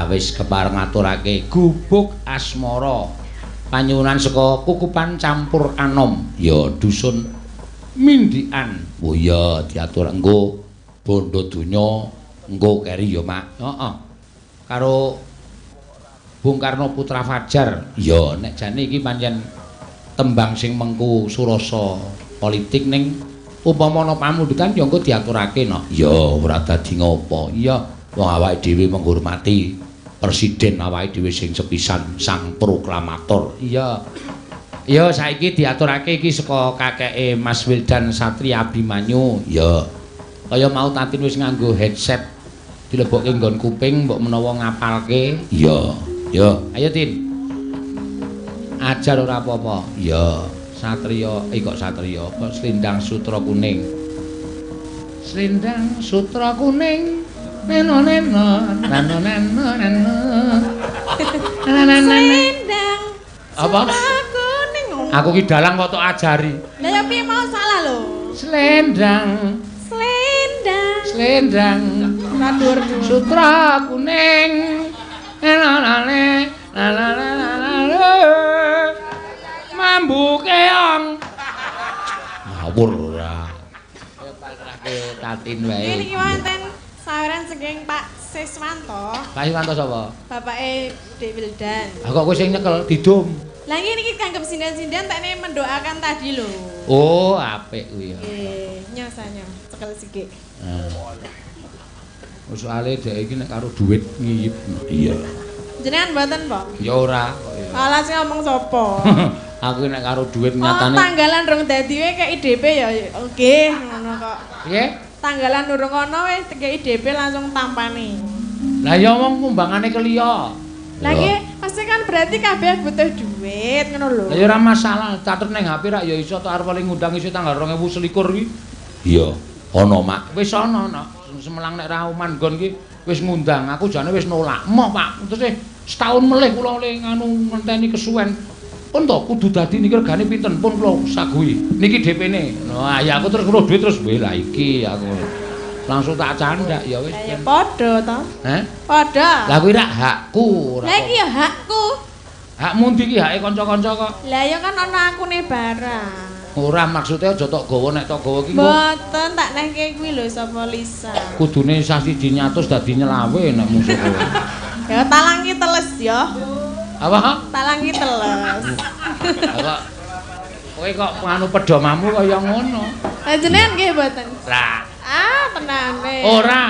Wis kepareng ngaturake gubuk asmara panyuwunan saka Kukupan Campur Anom ya dusun Mindikan. Oh iya diatur engko bondo donya engko keri ya Mak. Heeh. Karo Bung Karno Putra Fajar. Ya nek jane iki pancen tembang sing mengku surasa politik ning upama ana pamundhutan ya engko diaturake no. Ya ora dadi ngopo. Iya wong awake dhewe menghormati presiden awake dhewe sing sepisan sang proklamator. Iya. Ya saiki diaturake iki saka kakeke Mas Wildan Satria Abimanyu. Ya. Kaya mau Tatin wis nganggo headset dilebokke nggon kuping mbok menawa ngapalke. Ya. Ya, ayo Tin. Ajar ora apa-apa. Ya, Satria, kok Satria, kok Slendang Sutra Kuning. Slendang Sutra Kuning. Neno-neno, nano-neno-neno. Selendang. Apa? Kuning. Aku ki dalang kok tok ajari. Lah ya piye mau salah lho. Slendang. Slendang. Nandur Sutra Kuning. Neno-nene, nano-neno. Mambu keong. Ngawur ora. tatin Ini wae. niki wonten saweran saking Pak Siswanto. Pak Iwanto sapa? Bapake Dek Wildan. Ah kok kowe sing nyekel didum. Lah niki kanggep sindan-sindan tekne mendoakan tadi lho. Oh, apik kuwi ya. Nggih, nyosanya cekel sikik. Soale dhek iki nek karo dhuwit ngiyip. Iya. Jenengan mboten, Po? Ya ora. Alah sing ngomong sapa? Aku nek karo dhuwit Oh, nyatane. tanggalan rong dadi wae kek IDP ya. Nggih, ngono kok. Piye? Tanggalan urung ana wis kek IDP langsung tampani. Lah ya wong kumbangane keliya. Lah iki pasti kan berarti kabeh butuh duit ngono lho. Lah ya ora masalah, catet ning HP rak ya iso to arep paling ngundang iso tanggal 2021 iki. Iya, ana Mak. Wis ana Semelang nek ra manggon ki wis ngundang, aku jane wis nolak. Moh Pak, terus setahun melih kula oleh nganu ngenteni kesuwen. Pun to kudu dadi niki regane pinten pun kula saguhi. Niki DP-ne. Nah, ya aku terus karo duit terus weh lah iki aku. Langsung tak candak ya wis. Ya padha to. Heh? Padha. Lah kuwi rak hakku. Lah iki ya hakku. Hakmu ndi ki hake kanca-kanca kok. Lah ya kan ana akune barang. Ora maksudnya aja tok gawa nek tok gawa ki Mboten tak nehke kuwi lho sapa Lisa. kudune sasi dinyatus dadi nyelawe nek musuh kowe. Ya talang ki teles ya. Apa? Talang ki teles. Kok kowe kok nganu pedomamu kaya ngono. Lah jenengan nggih mboten. Lah, Ah, tenane. ora.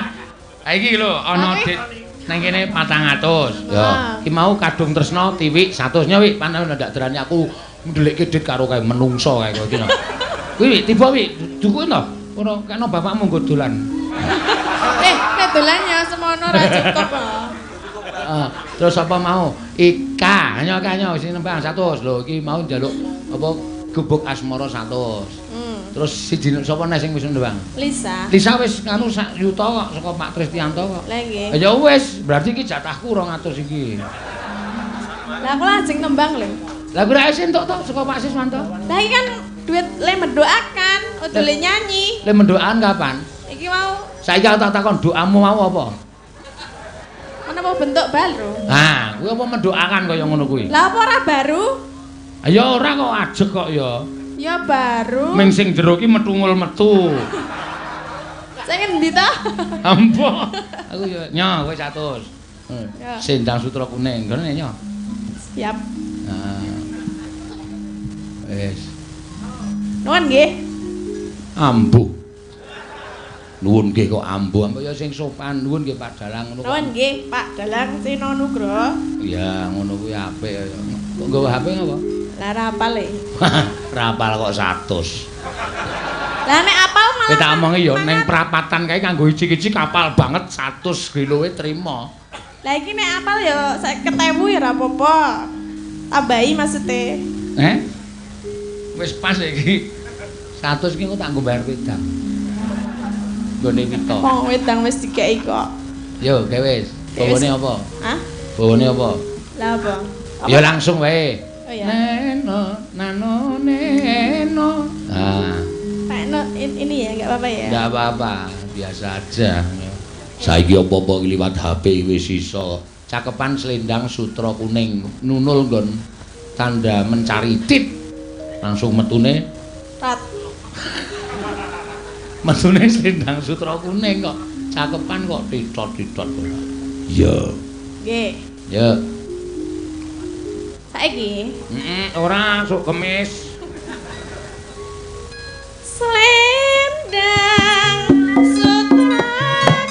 Ha iki lho ana dit nang kene 400. Ya, iki mau kadung tresno tiwik 100-nya wik panen ndak derani aku ndelikke dit karo kae menungso kae kok iki. Kuwi wik tiba wik dukuin to. Ora kena bapakmu nggo dolan. Nek dolan ya semono ra cukup kok. Terus apa mau? Ika, kanyo sing nembang 100 lho iki mau njaluk apa gubuk asmara 100. Terus siji sapa nek sing wis nembang? Lisa. Lisa wis nganu sak yuta kok saka Pak Tristianto kok. Lah nggih. Ya wis, berarti iki jatahku 200 iki. Lah aku lajeng nembang lho. Lah kuwi ra entuk to saka Pak Siswanto. Lah iki kan duit le mendoakan, udule nyanyi. Le mendoakan kapan? Iki mau Saiki aku tak takon doamu mau apa? menapa bentuk baru? Ah, kuwi apa mendoakan kaya ngono kuwi? Lah apa ora baru? Ya ora kok ajeg kok ya. Ya baru. Ming sing jero ki metu. Sing endi to? Ampo. Aku ya nyo kowe 100. Ya. Sendang sutra kuning, ngene nyo. Siap. Nah. Wis. Nuwun nggih. Ambu. Nuwun nggih kok ambu, ambu ya sing sopan. Nuwun nggih Pak Dalang ngono. Nuwun nggih Pak Dalang Sina Nugroho. Iya, ngono kuwi apik ya. Kok nggawa HP ngapa? Lah ra apal e. Rapal kok 100. Lah nek apal malah Kita omongi ya ning prapatan kae kanggo icik-icik kapal banget 100 kiloe trimo. Lah iki nek apal ya 50.000 ya ora apa-apa. Tambahi maksude. Wis pas iki. 100 iki kok tak nggo bayar wedang. Nggone kita. Wong wedang wis dikeki kok. Yo, gawe wis. Bawane apa? Hah? Bawane apa? Lah apa? Ya langsung wae. Oh ya. Neno, nano, neno. Ah, Pak no, ini ya enggak apa-apa ya. enggak apa-apa, biasa aja. Saiki apa-apa liwat HP wis iso. Cakepan selendang sutra kuning, nunul nggon tanda mencari tip. Langsung metune Rat. metune selendang sutra kuning kok. Cakepan kok titot-titot. Iya. Nggih. Ya. Saiki Ora sok kemis. selendang sutra kuning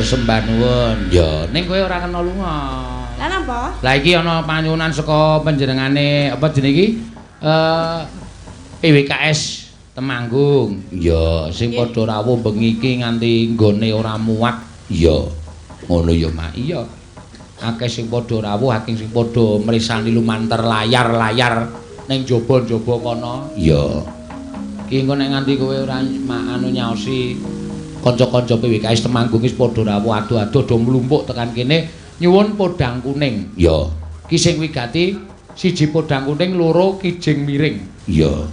sembah nuwun. Ya, ning kowe ora kena lunga. Lah napa? Lah iki ana panyuwunan saka panjenengane apa jenenge iki? PWKS Temanggung. Ya, sing padha rawuh bengi iki nganti nggone ora muat. Ya. Ngono ya, Mak. Iya. Akeh sing padha rawuh, akeh sing padha mrisani lumantar layar-layar ning jaba-jaba kono. Ya. Ki engko nek nganti kowe ora anu nyaosi kanca-kanca PWKS Temanggung wis padha rawuh adu-adu do mlumpuk tekan kene nyuwun podang kuning. Ya. Ki sing wigati siji podang kuning, loro kijing miring. Iya.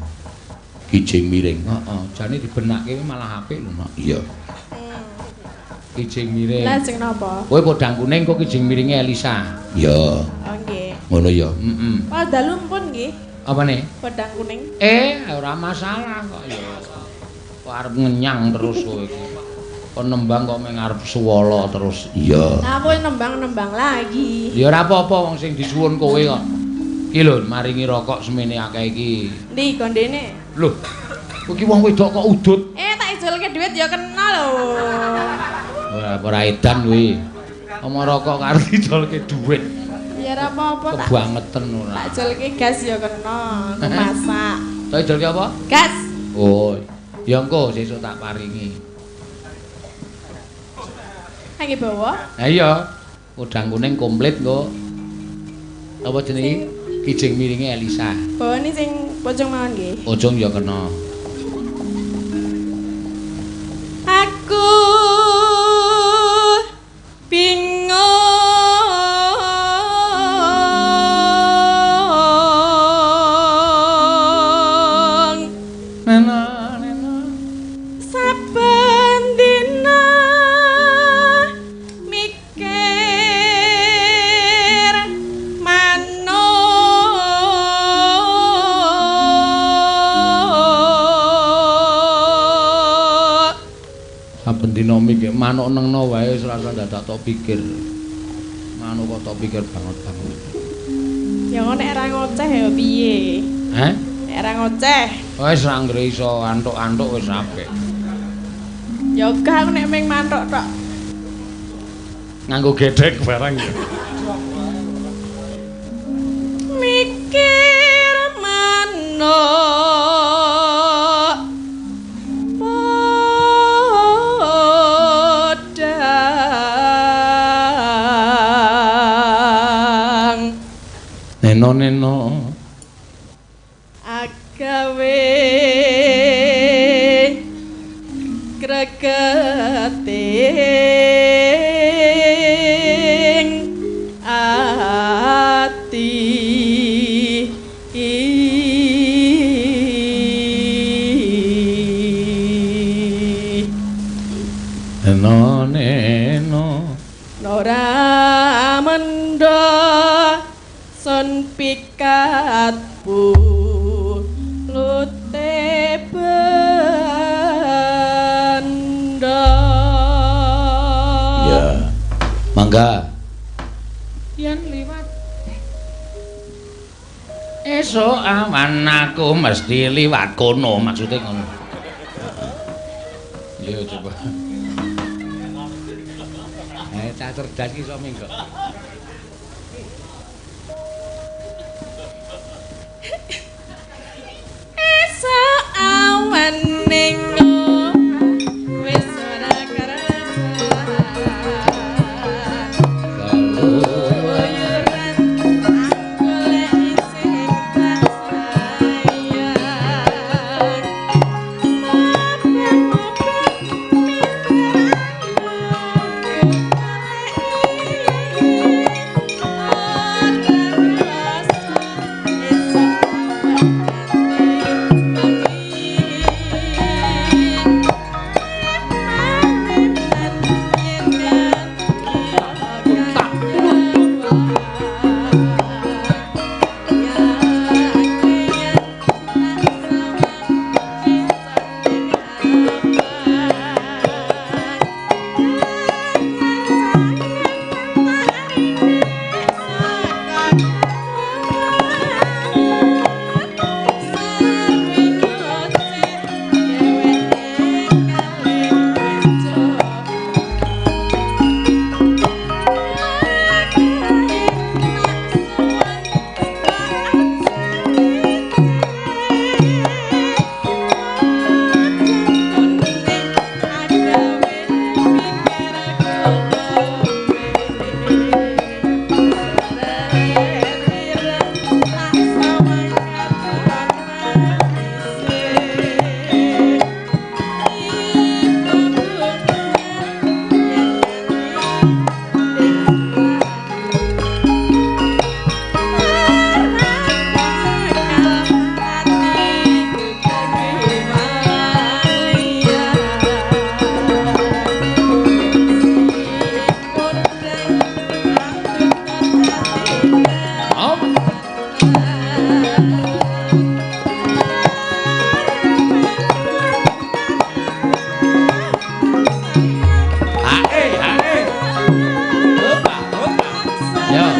Kijing miring. Heeh, jane dibenakke malah apik lho, Mak. Iya. Kijing miring. Lah sing napa? Kowe podang kuning kok kijing miringe Elisa. Iya. Oh nggih. Ngono ya. Heeh. Wah, dalu pun nggih. Apane? Podang kuning. Ora masalah kok ya. Kok arep ngenyang terus kowe iki. Kok nembang kok meng arep suwala terus. Iya. Nah, kowe nembang-nembang lagi. Ya ora apa-apa wong sing disuwun kowe kok. Iki lho maringi rokok semene akeh iki. Ndi kondene? Lho. Kok iki wong wedok kok udut. Tak ijolke dhuwit ya kena lho. Ora edan kuwi. Omong rokok karo didolke dhuwit. Ya ora apa-apa tak. Kebangetan ora. Tak ijolke gas ya kena. Aku masak. Tak ijolke apa? Gas. Oh. Ya engko sesuk tak paringi. Lagi bawa? Lah iya. Udang kuning komplit engko. Apa jenenge? Kijing miringe Elisa. Bawa ini sing pocong mawon nggih. Pocong ya kena. Aku bingung Nena. saben dina mikir manuk. Saben dina mikir manuk nengno wae wis rasa dadak tok pikir. Manuk kok tok pikir banget. Ya ngono nek ra ngoceh ya piye? Heh? Nek ra ngoceh. Wis ra nggre iso antuk-antuk wis apik. Ya gak aku nek ming mantuk tok. Nganggo gedhek barang ya. Mikir manuk podang Neno. agawe gregeting ati Neno. Nora mendo son pikatku lute benda. Ya. Mangga. Yen liwat Esuk awan aku mesti liwat kono, maksudnya ngono. Iya coba. Cah cerdas iki iso minggo. Esok awan ning wis ora kerasa. Woyuran golek sing tak sayang. Ya.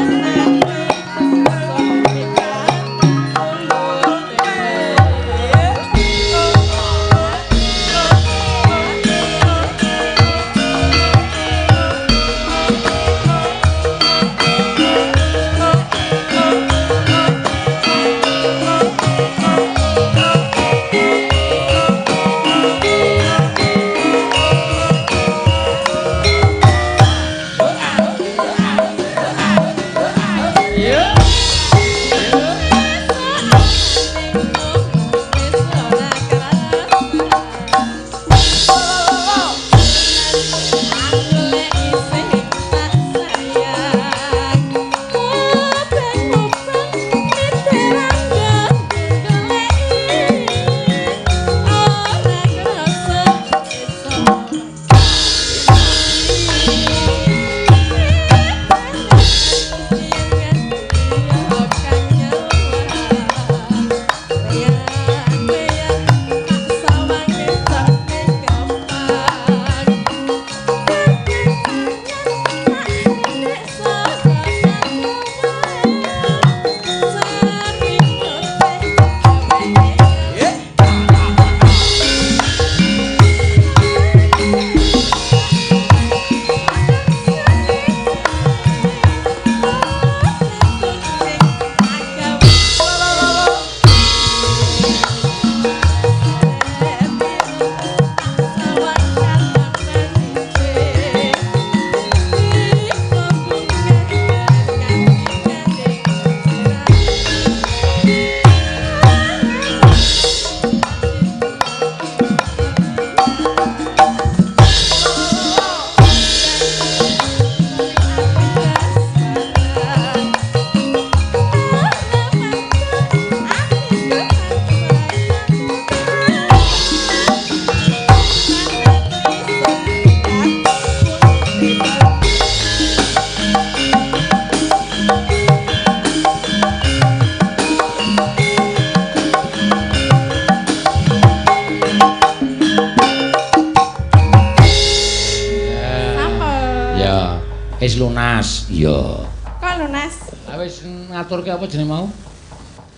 Wis lunas. Iya. Kok lunas? Ah wis ngaturke apa jenenge mau?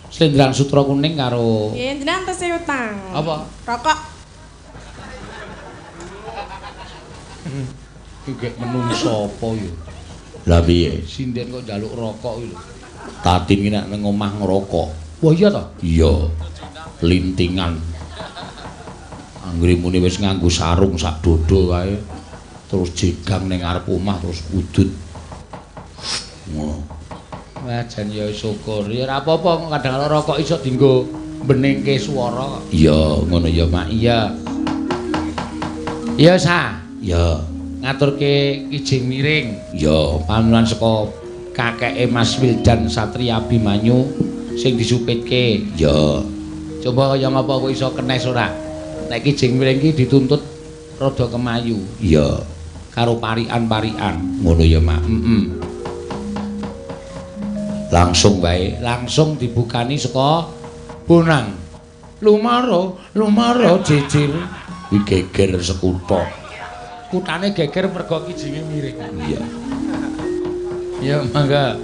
Slendran sutra kuning karo Nggih, jenengan tese utang. apa? Rokok. Iki menungso apa ya? Lah piye? Sinden kok njaluk rokok iki lho. Tatin ki nek nang omah ngerokok. Wah iya ta? Iya. Lintingan. Anggere muni wis nganggo sarung sak dodo wae. Terus jegang ning ngarep omah terus udut. Ngono. Wah jan ya syukur. Ya ora apa-apa kadang rokok iso dienggo beningke swara. Iya, ngono ya, Mak. Iya. Iya sa. Ya, Ngaturke kijing miring. ya. Panulan saka kakeke Mas Wildan Satria Abimanyu sing disupitke. Ya. Coba kaya ngapa kowe iso kenes ora? Nek kijing miring ki dituntut rada kemayu Iya. karo parikan-parikan. Ngono ya, Mak. Langsung wae, langsung dibukani saka bonang. Lumaro jejir. Kuwi geger sekutha. Kutane geger mergo kijinge miring. Iya. Ya mangga.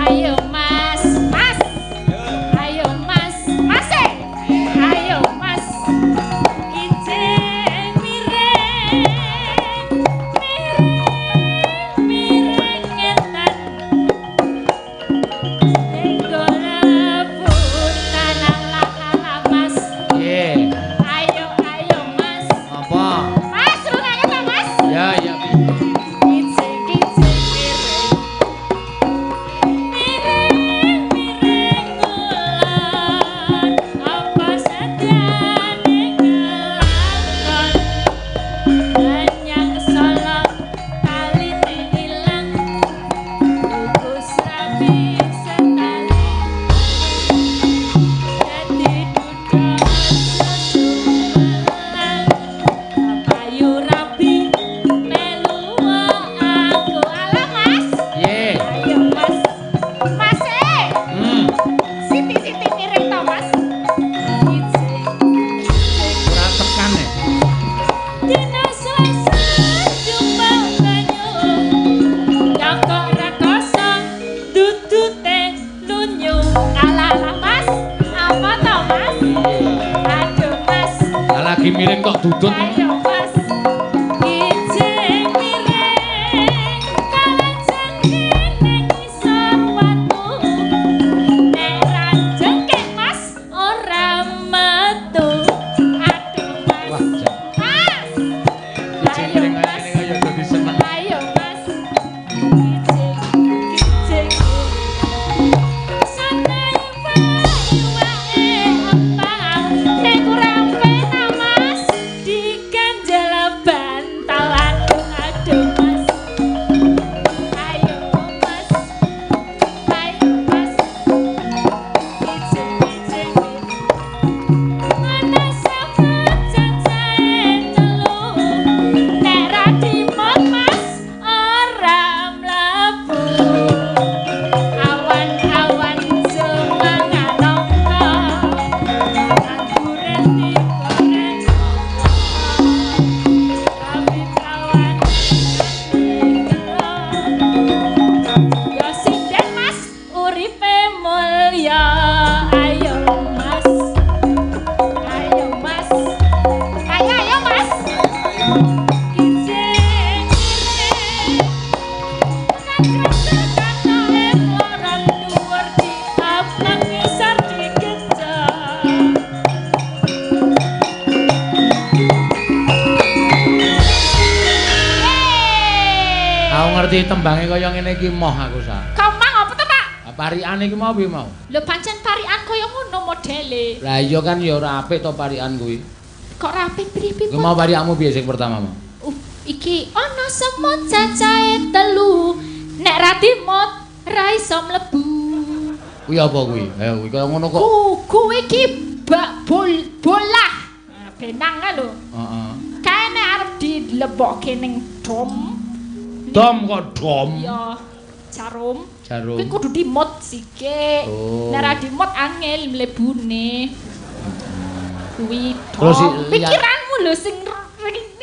Ayo Mas miring kok dudut. Ayo Mas. Kijing miring kalanjeng ning isor watu. Nek ranjengking Mas ora metu. Aduh Mas. Wah, Jan. Mas. Kijing miring ngene kaya dadi seneng. Ayo Mas. Kijing. Santai wae empang nek kurang pena Mas diganjel bantalan aduh Mas. Ayo Mas. Ayo Mas. Kijing. Ana sampe jajae telu nek ra dimot Mas ora mlebu awan-awan semangat nongko angguren digoreng tapi kawan yo sinden Mas uripe mulya ayo Mas. Ayo Mas. Ayo Mas. Kijing kan kata loran dhuwur di abang ngisor digenjot. Aku ngerti tembange kaya ngene iki moh aku sa. Kau mang apa to, Pak? Parikan iki mau piye mau? Lho pancen parikan kaya ngono modele. Lah iya kan ya ora apik to parikan kuwi. Kok rapi pripi Kuwi mau parikmu piye sing pertama mau? Iki ana semut cacahe telu. Nek ra dimot ra iso mlebu. Kuwi apa kuwi? Ayo kuwi kaya ngono kok. Kuwi iki bak bolah. Benang lho. Heeh. Kae nek arep dilebokke ning dom. Dom kok dom. Ya jarum. Jarum. Kuwi kudu dimot sithik. Oh. Nek ra dimot angel mlebune. Kuwi Terus dom. liya- Pikiranmu lho sing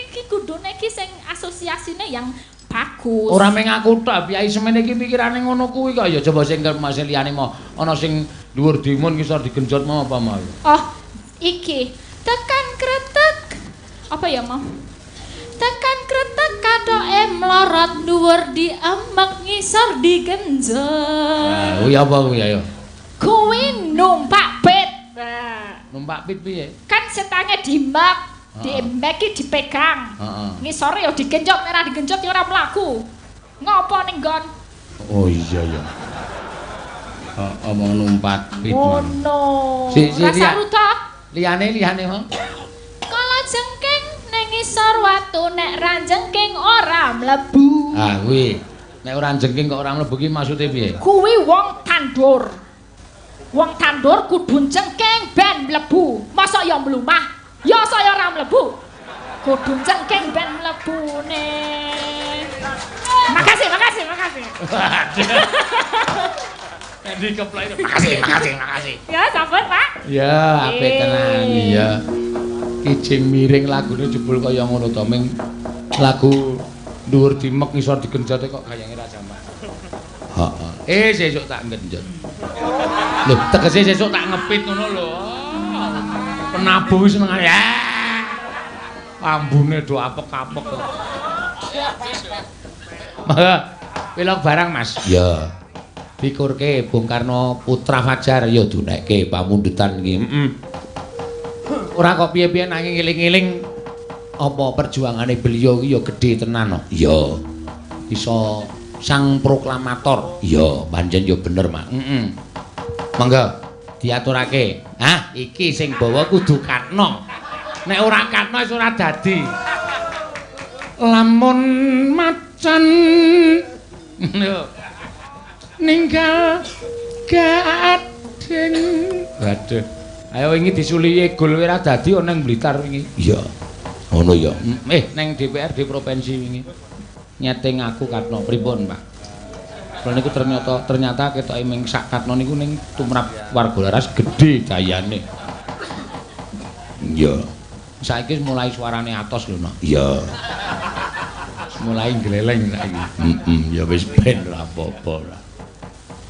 iki kudune iki sing asosiasine yang bagus. Ora meng aku tok, piyai semene iki pikirane ngono kuwi kok ya coba sing masih liyane mau ana sing dhuwur dimun ngisor digenjot mau apa mau. Oh, iki tekan kretek. Apa ya, Mam? Tekan kretek katoke mlorot dhuwur diemek ngisor digenjot. Nah, kuwi apa kuwi ayo? Kuwi numpak pit. Nah, Numpak pit piye? kan setange dimek, dimek iki dipegang. Heeh. Ngisore ya digenjot, nek ora digenjot ya ora mlaku. Ngopo ning nggon? Oh iya ya. Omong numpak pit. Oh no. Si Rasa ruta. Liyane mau. Kala jengking ning ngisor watu nek ra jengking ora mlebu. Ah kuwi. Nek ora jengking kok ora mlebu ki maksude piye? Kuwi wong tandur. Wong tandur kudu jengking ben mlebu. Masa ya mlumah? Ya saya ora mlebu. Kudu jengking ben mlebune. Makasih. Endi keplek. Makasih. Ya sampun, Pak. Ya, apik tenan iya. Kijing miring lagune jebul kaya ngono to, ming lagu dhuwur dimek ngisor digenjote kok gayange ra jamak. Heeh. Sesuk tak genjot. Lho, tegese sesuk tak ngepit ngono lho. Penabuh wis senengane. Ambune do apek-apek. Mangga pelok barang, Mas. Ya. Pikurke Bung Karno Putra Fajar ya dunekke pamundutan iki. Ora kok piye-piye nanging eling-eling apa perjuangane beliau iki ya gedhe tenan kok. Ya. Iso sang proklamator. Ya, pancen ya bener, Mak. Mangga diaturake. Hah, iki sing bawa kudu Katno. Nek ora Katno wis ora dadi. Lamun macan ninggal gading. Waduh. Ayo wingi disulihi gol ora dadi ana ning Blitar wingi. Iya. Ngono ya. Ning DPRD provinsi wingi. Nyeting aku Katno pripun, Pak? Kula niku ternyata ketoke ming sak Katno niku ning tumrap warga laras gedhe dayane. Iya. Saiki mulai suarane atos lho, Nak. Iya. Mulai gleleng saiki. Ya wis ben ora apa-apa lah.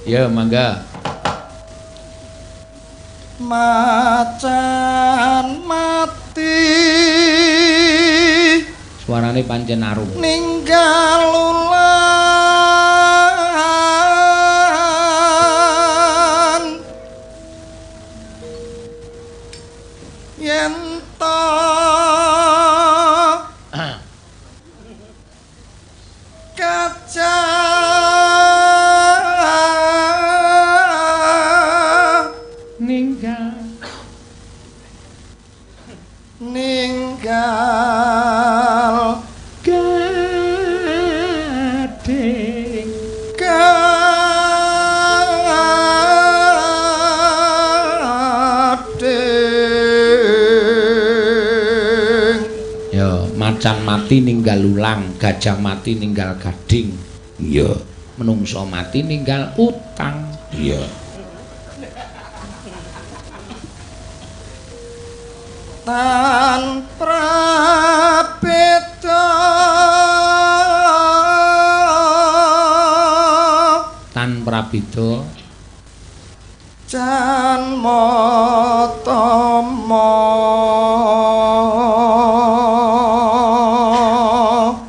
Ya, mangga. Macan mati Suarane pancen arum. Ninggal ulan yen ta kaca Ninggal gading ya macan mati ninggal ulang, gajah mati ninggal gading, iya menungso mati ninggal utang, iya tan prabeda tan prabeda jan matama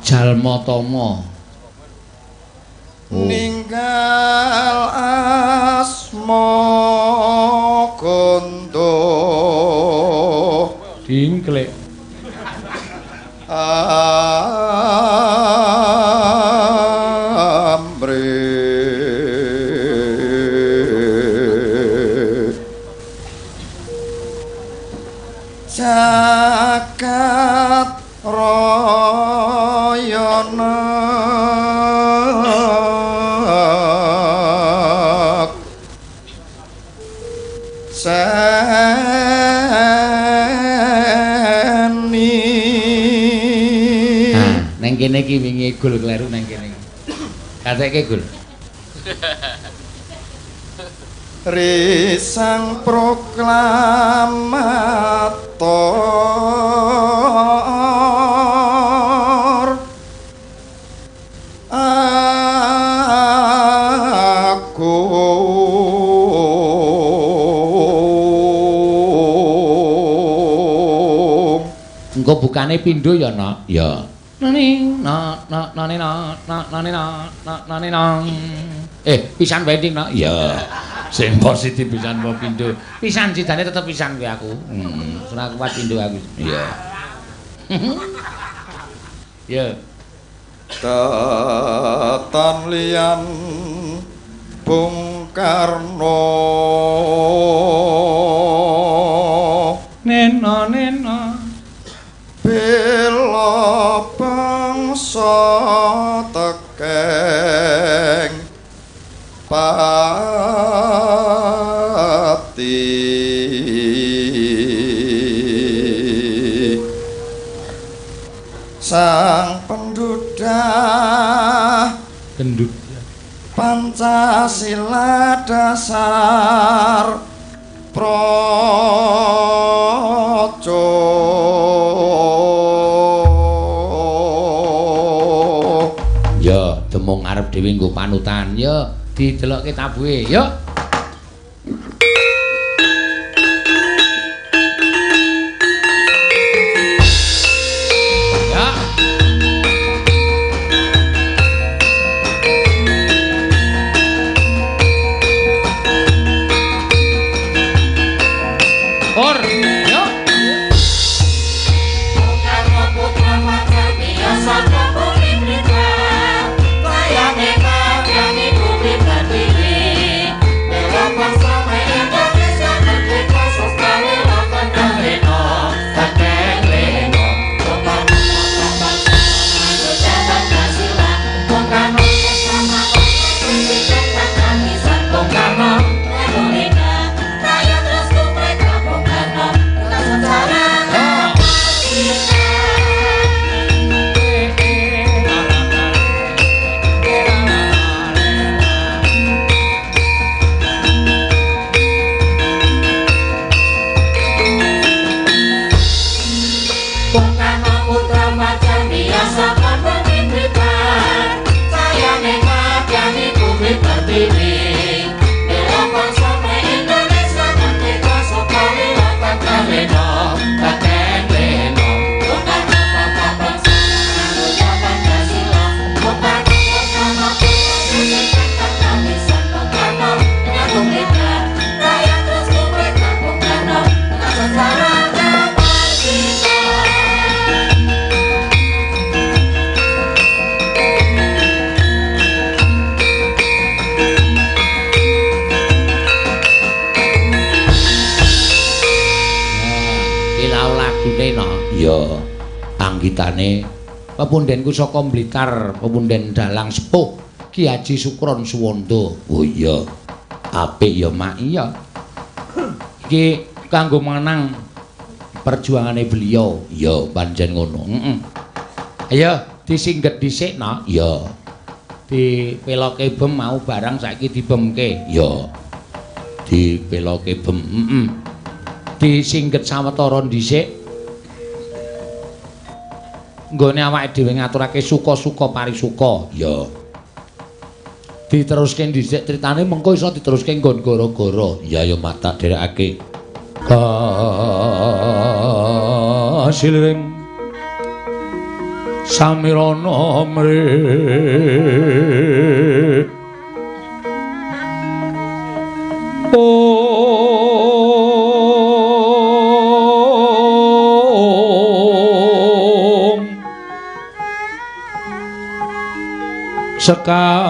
jalma tama ninggal asma kondo dingklek ambre jagat rayana neng kene iki wingi gul kleru neng kene. Kateke gul. Risang proklamator aku engko bukane pindho ya nak ya nani na nani na nani na pisan wae Dik nak ya sing positif pisan wae pindho pisan sidane tetep pisan kowe aku ora kuat pindho aku iya ya tatan liyan Bung Karno nena bela bangsa tekeng pati sang penduda Pancasila dasar proco ya demung arep dhewe nggo panutan ya didelokke tabuhe ya kene no. Ya, anggitane pepundenku saka Blitar, pepunden dalang sepuh Ki Haji Sukron Suwondo. Oh iya. Apik ya, Mak. Iya. Iki kanggo menang perjuangane beliau. Ya, pancen ngono. Ayo disingget dhisik no. Ya. Dipeloke bem mau barang saiki dibemke. Ya. Dipeloke bem. Disingget sawetara dhisik. Nggone awake dhewe ngaturake suka-suka parisuka. Ya. Diteruske dhisik critane mengko iso diteruske nggon gara-gara. Ya ya mata derekake. Kasiling samirana mrih sekar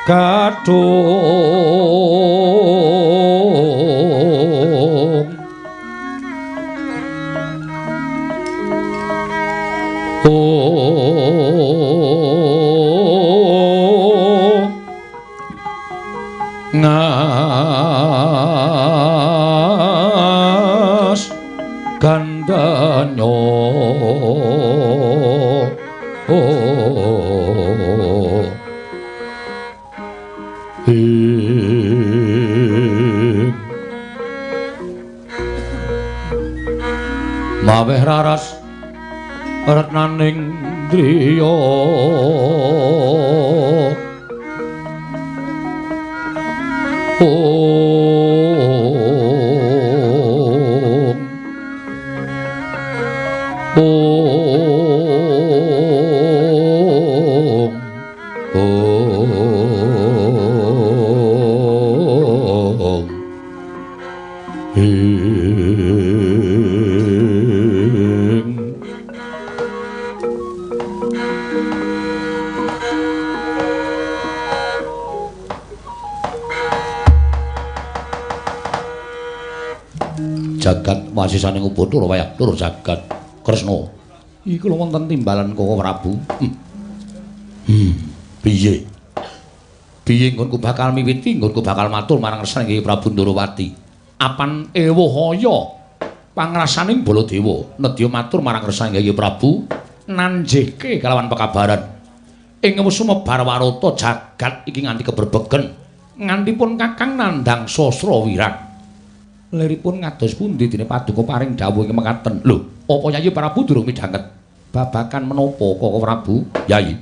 kadung ngas gandanyo maweh raras retnaning driya jagat wasisaning Ubathara wayah tur jagat Kresna. Iku lho wonten timbalan Koko Prabu. Piye? Piye nggonku bakal miwiti, nggonku bakal matur marang Resnanggih Prabu Ndarawati. Apan ewahaya pangrasaning Baladewa nedya matur marang Resnanggih Prabu nanjihke kalawan pekabaran. Ing sumebar warata jagat iki nganti keberbegen. Ngantipun Kakang nandhang sastra wirat. Liripun ngados pundi dene paduka paring dawuh ing mekaten. Lho, apa Yayi Prabu durung midhanget babagan menapa Koko Prabu? Yayi.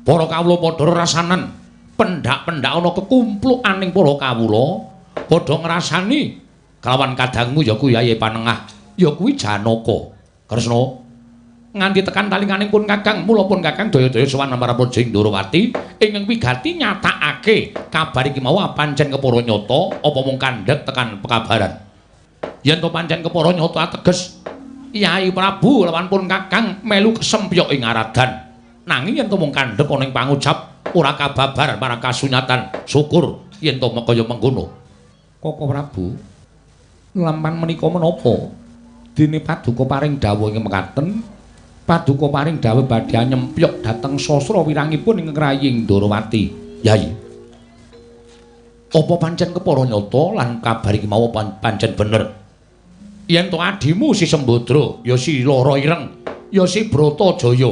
Para kawula padha rasanan pendak-pendak ana kekumpukaning para kawula padha ngrasani kalawan kadangmu ya kuwi Yayi Panengah, ya kuwi Janaka. Kresna nganti tekan talinganing pun Kakang, mula pun Kakang daya-daya sowan marang Jeng Ndarawati ingkang wigati nyatakake kabar iki mau pancen kepara nyata apa mung kandhek tekan pekabaran. Yen to pancen kepara nyata ateges Yayi Prabu lawan pun Kakang melu kesempyok ing aradan. Nanging yen to mung kandhek ana ing pangucap ora kababar marang kasunyatan, syukur yen to kaya mengkono. Koko Prabu, lampan menika menapa? Dene paduka paring dawuh ing mekaten paduka paring dawuh badhe nyempyok dhateng sastra wirangipun ing Kraying Ndarawati. Yayi. Apa pancen kepara nyata lan kabar iki mau pancen bener? Yen to adimu si Sembadra, ya si Lara Ireng, ya si Bratajaya.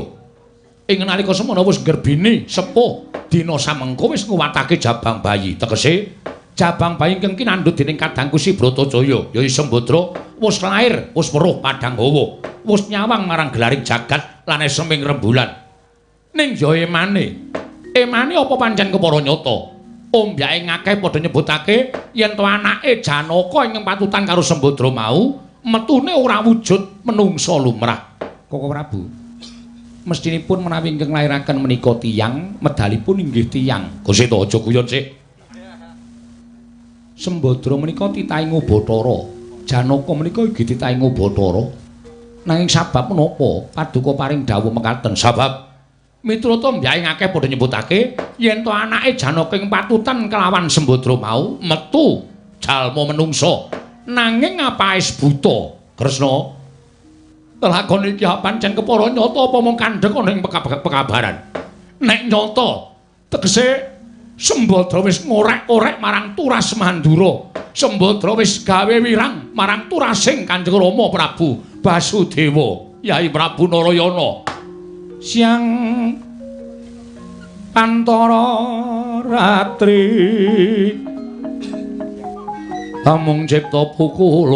Ing nalika semana wis gerbini sepuh dina samengko wis nguwatake jabang bayi. Tegese jabang bayi ingkang kinandhut dening kadangku si Bratajaya, ya si Sembadra wis lair, wis weruh padhang hawa. Wis nyawang marang gelaring jagat lan seming rembulan. Ning ya emane apa pancen kepara nyata? Ombyake ngakeh padha nyebutake yen to anake Janaka ingkang patutan karo Sembadra mau metune ora wujud menungsa lumrah. Koko Prabu, mestinipun menawi ingkang lairaken menika tiyang, medalipun inggih tiyang. Gusti to aja guyon sik. Sembadra menika titahing Ubathara, Janaka menika inggih titahing Ubathara. Nanging sabab menapa paduka paring dawuh mekaten? Sabab miturut mbyahe akeh padha nyebutake yen to anake Janaka ing patutan kelawan Sembadra mau metu jalma menungsa nanging apaes buta Kresna. Lakon iki pancen kepara nyata apa mung kandhek ana ing pekabaran. Nek nyata tegese Sembadra wis ngorek-orek marang Turas Mandura. Sembadra wis gawe wirang marang Turasing Kanjeng Rama Prabu Basudewa, Yai Prabu Narayana. Siang antara ratri amung cipta pukulun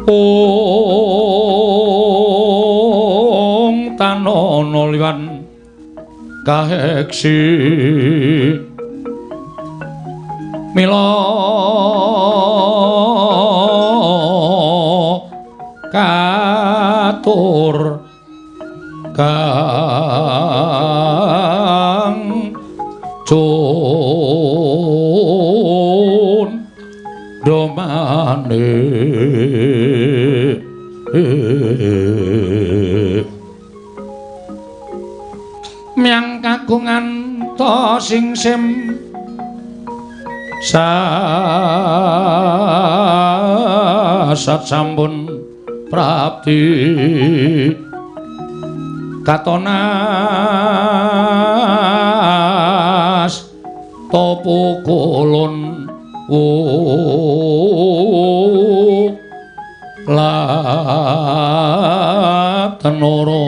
ong tanana liwan kaheksi mila katur kang cun domane miang kagungan to sing sim sat sampun prapti katonas topo kolon latenoro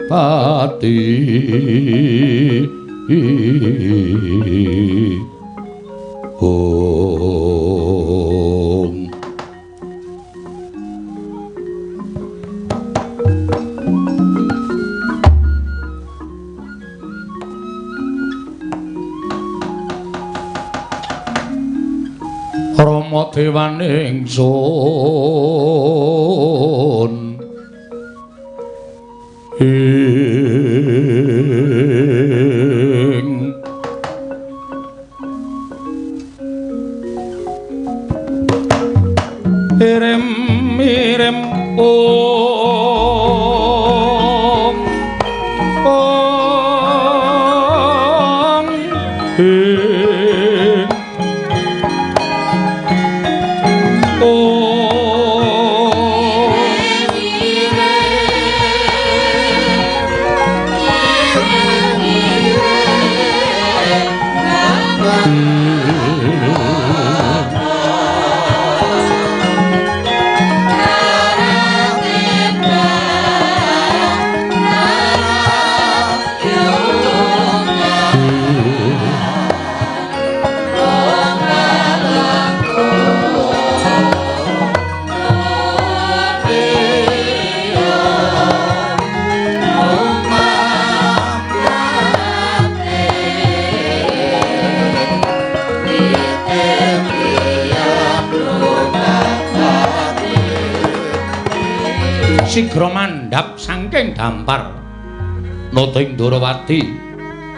pati Om Rama dewaning sun ing irem om sigra mandhap saking dampar nata ing Ndarawati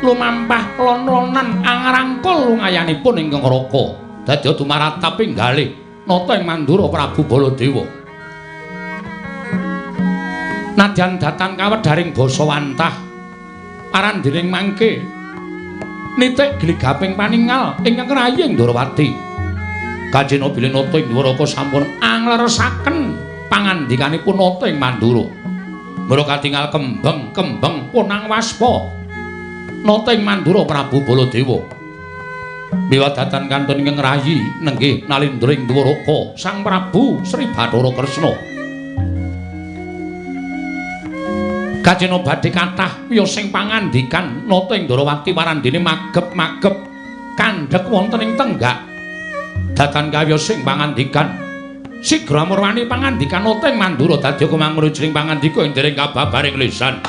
lumampah lon-lonan angrangkul lungayanipun ing neraka dadi dumarataping galih nata ing Mandura Prabu Baladewa. Nadyan datan kawedharing basa wantah parandining mangke nitik gligaping paningal ingkang rayi ing Ndarawati. Kanjeng Bilenata ing Dwaraka sampun angleresaken pangandikanipun nata ing Mandura. Mula katingal kembang punang waspa nata ing Mandura Prabu Baladewa. Miwadatan kantun ingkang rayi nenggih nalindra ing Dwaraka Sang Prabu Sri Bathara Kresna. Kajena badhe kathah wiyosing pangandikan nata ing Ndarawati marandene magep-magep kandhek wonten ing tenggak. Datan kawiyosing pangandikan sigra murwani pangandikan nata ing Mandura dadi kumangrujuning pangandika ing dereng kababaring lisan.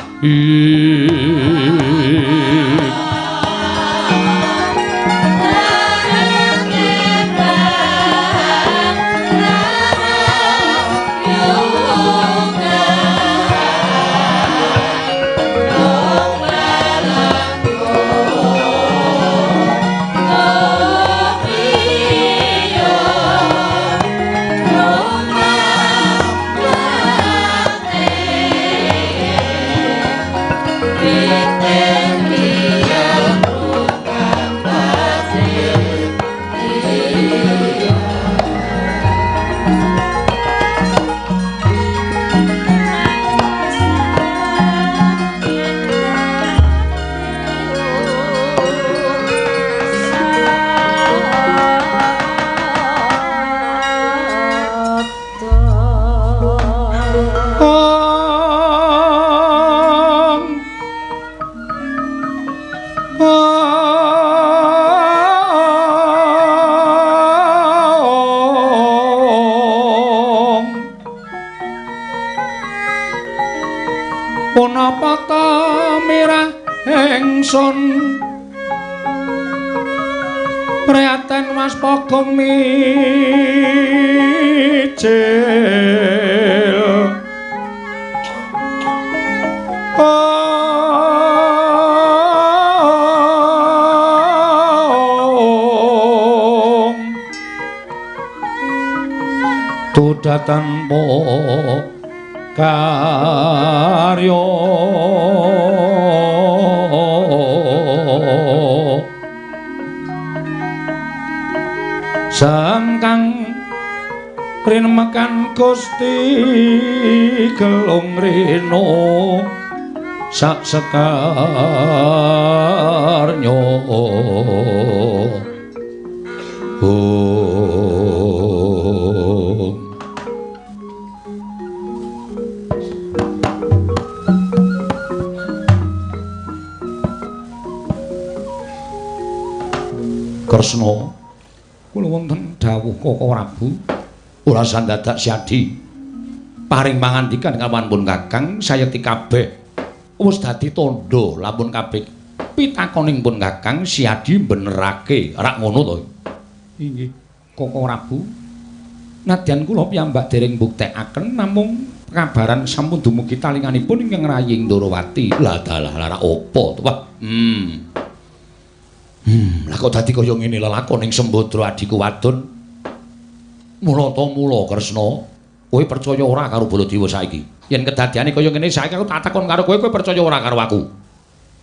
Punapa ta mirah ingsun priyaten Mas Pogong mijil tudatan po karya sangkang rinemekan Gusti gelung rino sak sekarnya Kresna kula wonten dawuh Koko Prabu ulasan dadak Siadi paring pangandikan kalawan pun Kakang sayekti kabeh wis dadi tandha lampun kabeh pitakoning pun Kakang Siadi benerake rak ngono to. Inggih Koko Prabu nadyan kula piyambak dereng buktekaken namung kabaran sampun dumugi talinganipun ingkang Raying Ndorowati. Lah dalah lara apa to Pak? Lah kok dadi kaya ngene lelakoning Sembadra adiku wadon. Mula ta mula Kresna, kowe percaya ora karo Baladewa saiki? Yen kedadiane kaya ngene saiki aku tak takon karo kowe percaya ora karo aku?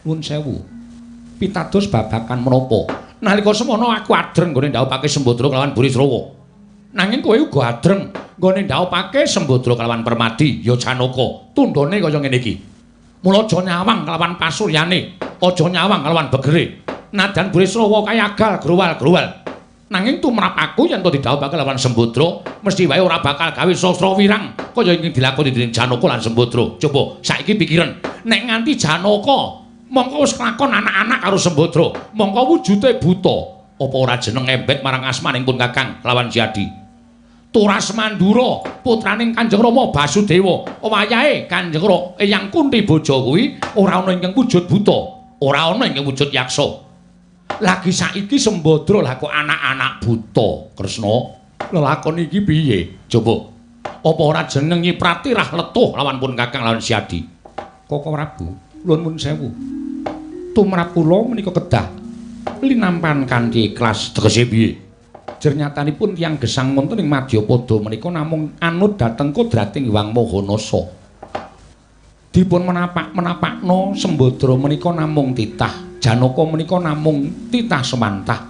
Nuwun sewu. Pitados babakan menapa? Nalika semono aku adreng nggone ndhawuhake Sembadra kelawan Burisrawa. Nanging kowe uga adreng nggone ndhawuhake Sembadra kelawan Permadi ya Janaka. Tundhone kaya ngene iki. Mula aja nyawang kelawan pasuryane, aja nyawang kelawan begere. Nadan Burisrawa kaya agal growal-growal. Nanging tumrap aku yen to didhawuhake lawan Sembadra, mesti wae ora bakal gawe sastra wirang kaya ingkang dilakoni dening Janaka lan Sembadra. Coba saiki pikiran, nek nganti Janaka mongko wis kelakon anak-anak karo Sembadra, mongko wujude buta, apa ora jeneng embet marang asmaning pun Kakang lawan Siadi. Turas Mandura, putraning Kanjeng Rama Basudewa, wayahe Kanjeng Eyang Kunti Boja kuwi ora ana ingkang wujud buta, ora ana ingkang wujud yaksa. Lagi saiki Sembadra lah kok anak-anak buta, Kresna. Lelakon iki piye? Coba. Apa ora jeneng nyiprati rah letuh lawan pun Kakang lawan Siadi? Koko Prabu, nuwun sewu. Tumrap kula menika kedah linampan kanthi ikhlas tegese piye? Jernyatanipun tiyang gesang wonten ing Madyapada menika namung anut dhateng kodrating Hyang Mahanasa. Dipun menapak-menapakno Sembadra menika namung titah. Janaka menika namung titah semantah.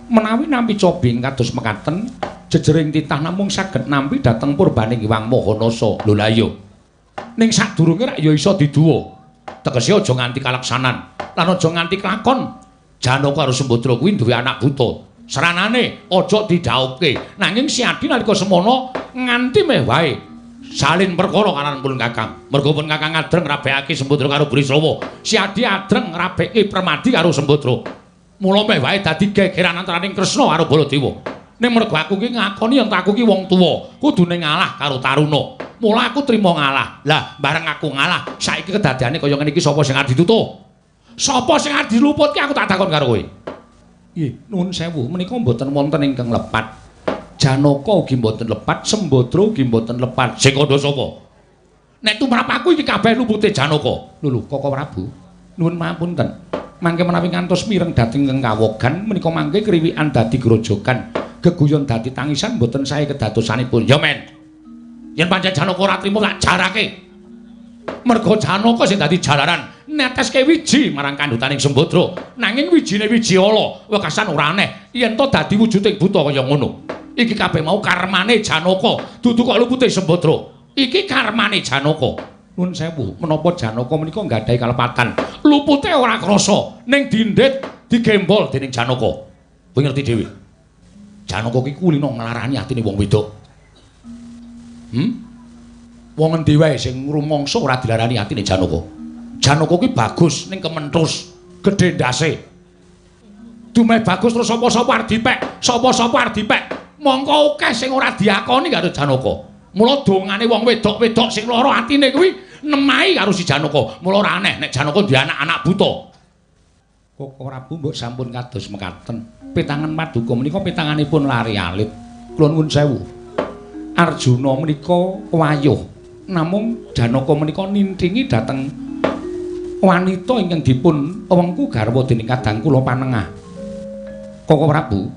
Menawi nampi cobing kados mekaten, jejering titah namung saged nampi dhateng purbaning Hyang Mahanasa. Lho la iya. Ning sadurunge rak ya isa diduwa. Tegese aja nganti kalaksanan, lan aja nganti kelakon. Janaka karo Sembadra kuwi duwe anak buta. Seranane aja didhawuhke. Nanging Siadi nalika semono nganti meh wae salin perkara karan pun Kakang. Mergo pun Kakang adreng ngrabekake Sembadra karo Burisrawa. Siadi adreng ngrabeke Permadi karo Sembadra. Mula meh wae dadi gegeran antaraning Kresna karo Baladewa. Ning mergo aku ki ngakoni yen aku ki wong tuwa, kudune ngalah karo taruna. Mula aku trima ngalah. Lah, bareng aku ngalah, saiki kedadiane kaya ngene iki sapa sing arep ditutuh? Sapa sing arep diluputke aku tak takon karo kowe. Nggih, nuwun sewu, menika mboten wonten ingkang lepat. Janaka ugi mboten lepat, Sembadra ugi mboten lepat. Sing kandha sapa? Nek tumrap aku iki kabeh lupute Janaka. Lho, Koko Prabu. Nuwun mapunten. Mangke menawi ngantos mireng dhateng ing kawogan menika mangke kriwikan dadi grojogan, geguyon dadi tangisan mboten sae kedadosanipun. Ya men. Yen pancen Janaka ora trima tak jarake. Merga Janaka sing dadi jalaran neteske wiji marang kandhutaning Sembadra. Nanging wijine wiji ala, wekasan ora aneh yen to dadi wujuding buta kaya ngono. Iki kabeh mau karmane Janaka, dudu kok lupute Sembadra. Iki karmane Janaka. Nuwun sewu, menapa Janaka menika nggadahi kalepatan. Lupute ora krasa, ning dindit digembol dening Janaka. Kowe ngerti dhewe. Janaka ki kulino nglarani atine wong wedok. Wong endi wae sing rumangsa ora dilarani atine Janaka. Janaka kuwi bagus ning kementhus, gedhe ndase. Dumeh bagus terus sapa-sapa arep dipek, sapa-sapa arep dipek. Mongko akeh sing ora diakoni karo Janaka. Mula dongane wong wedok-wedok sing lara atine kuwi nemahi karo si Janaka. Mula ora aneh nek Janaka duwe anak-anak buta. Koko Prabu mbok sampun kados mekaten. Petangan Paduka menika petanganipun lari alit. Kula nuwun sewu. Arjuna menika wayuh. Namung Janaka menika nintingi dhateng wanita ingkang dipun wengku garwa dening kadang kula panengah. Koko Prabu,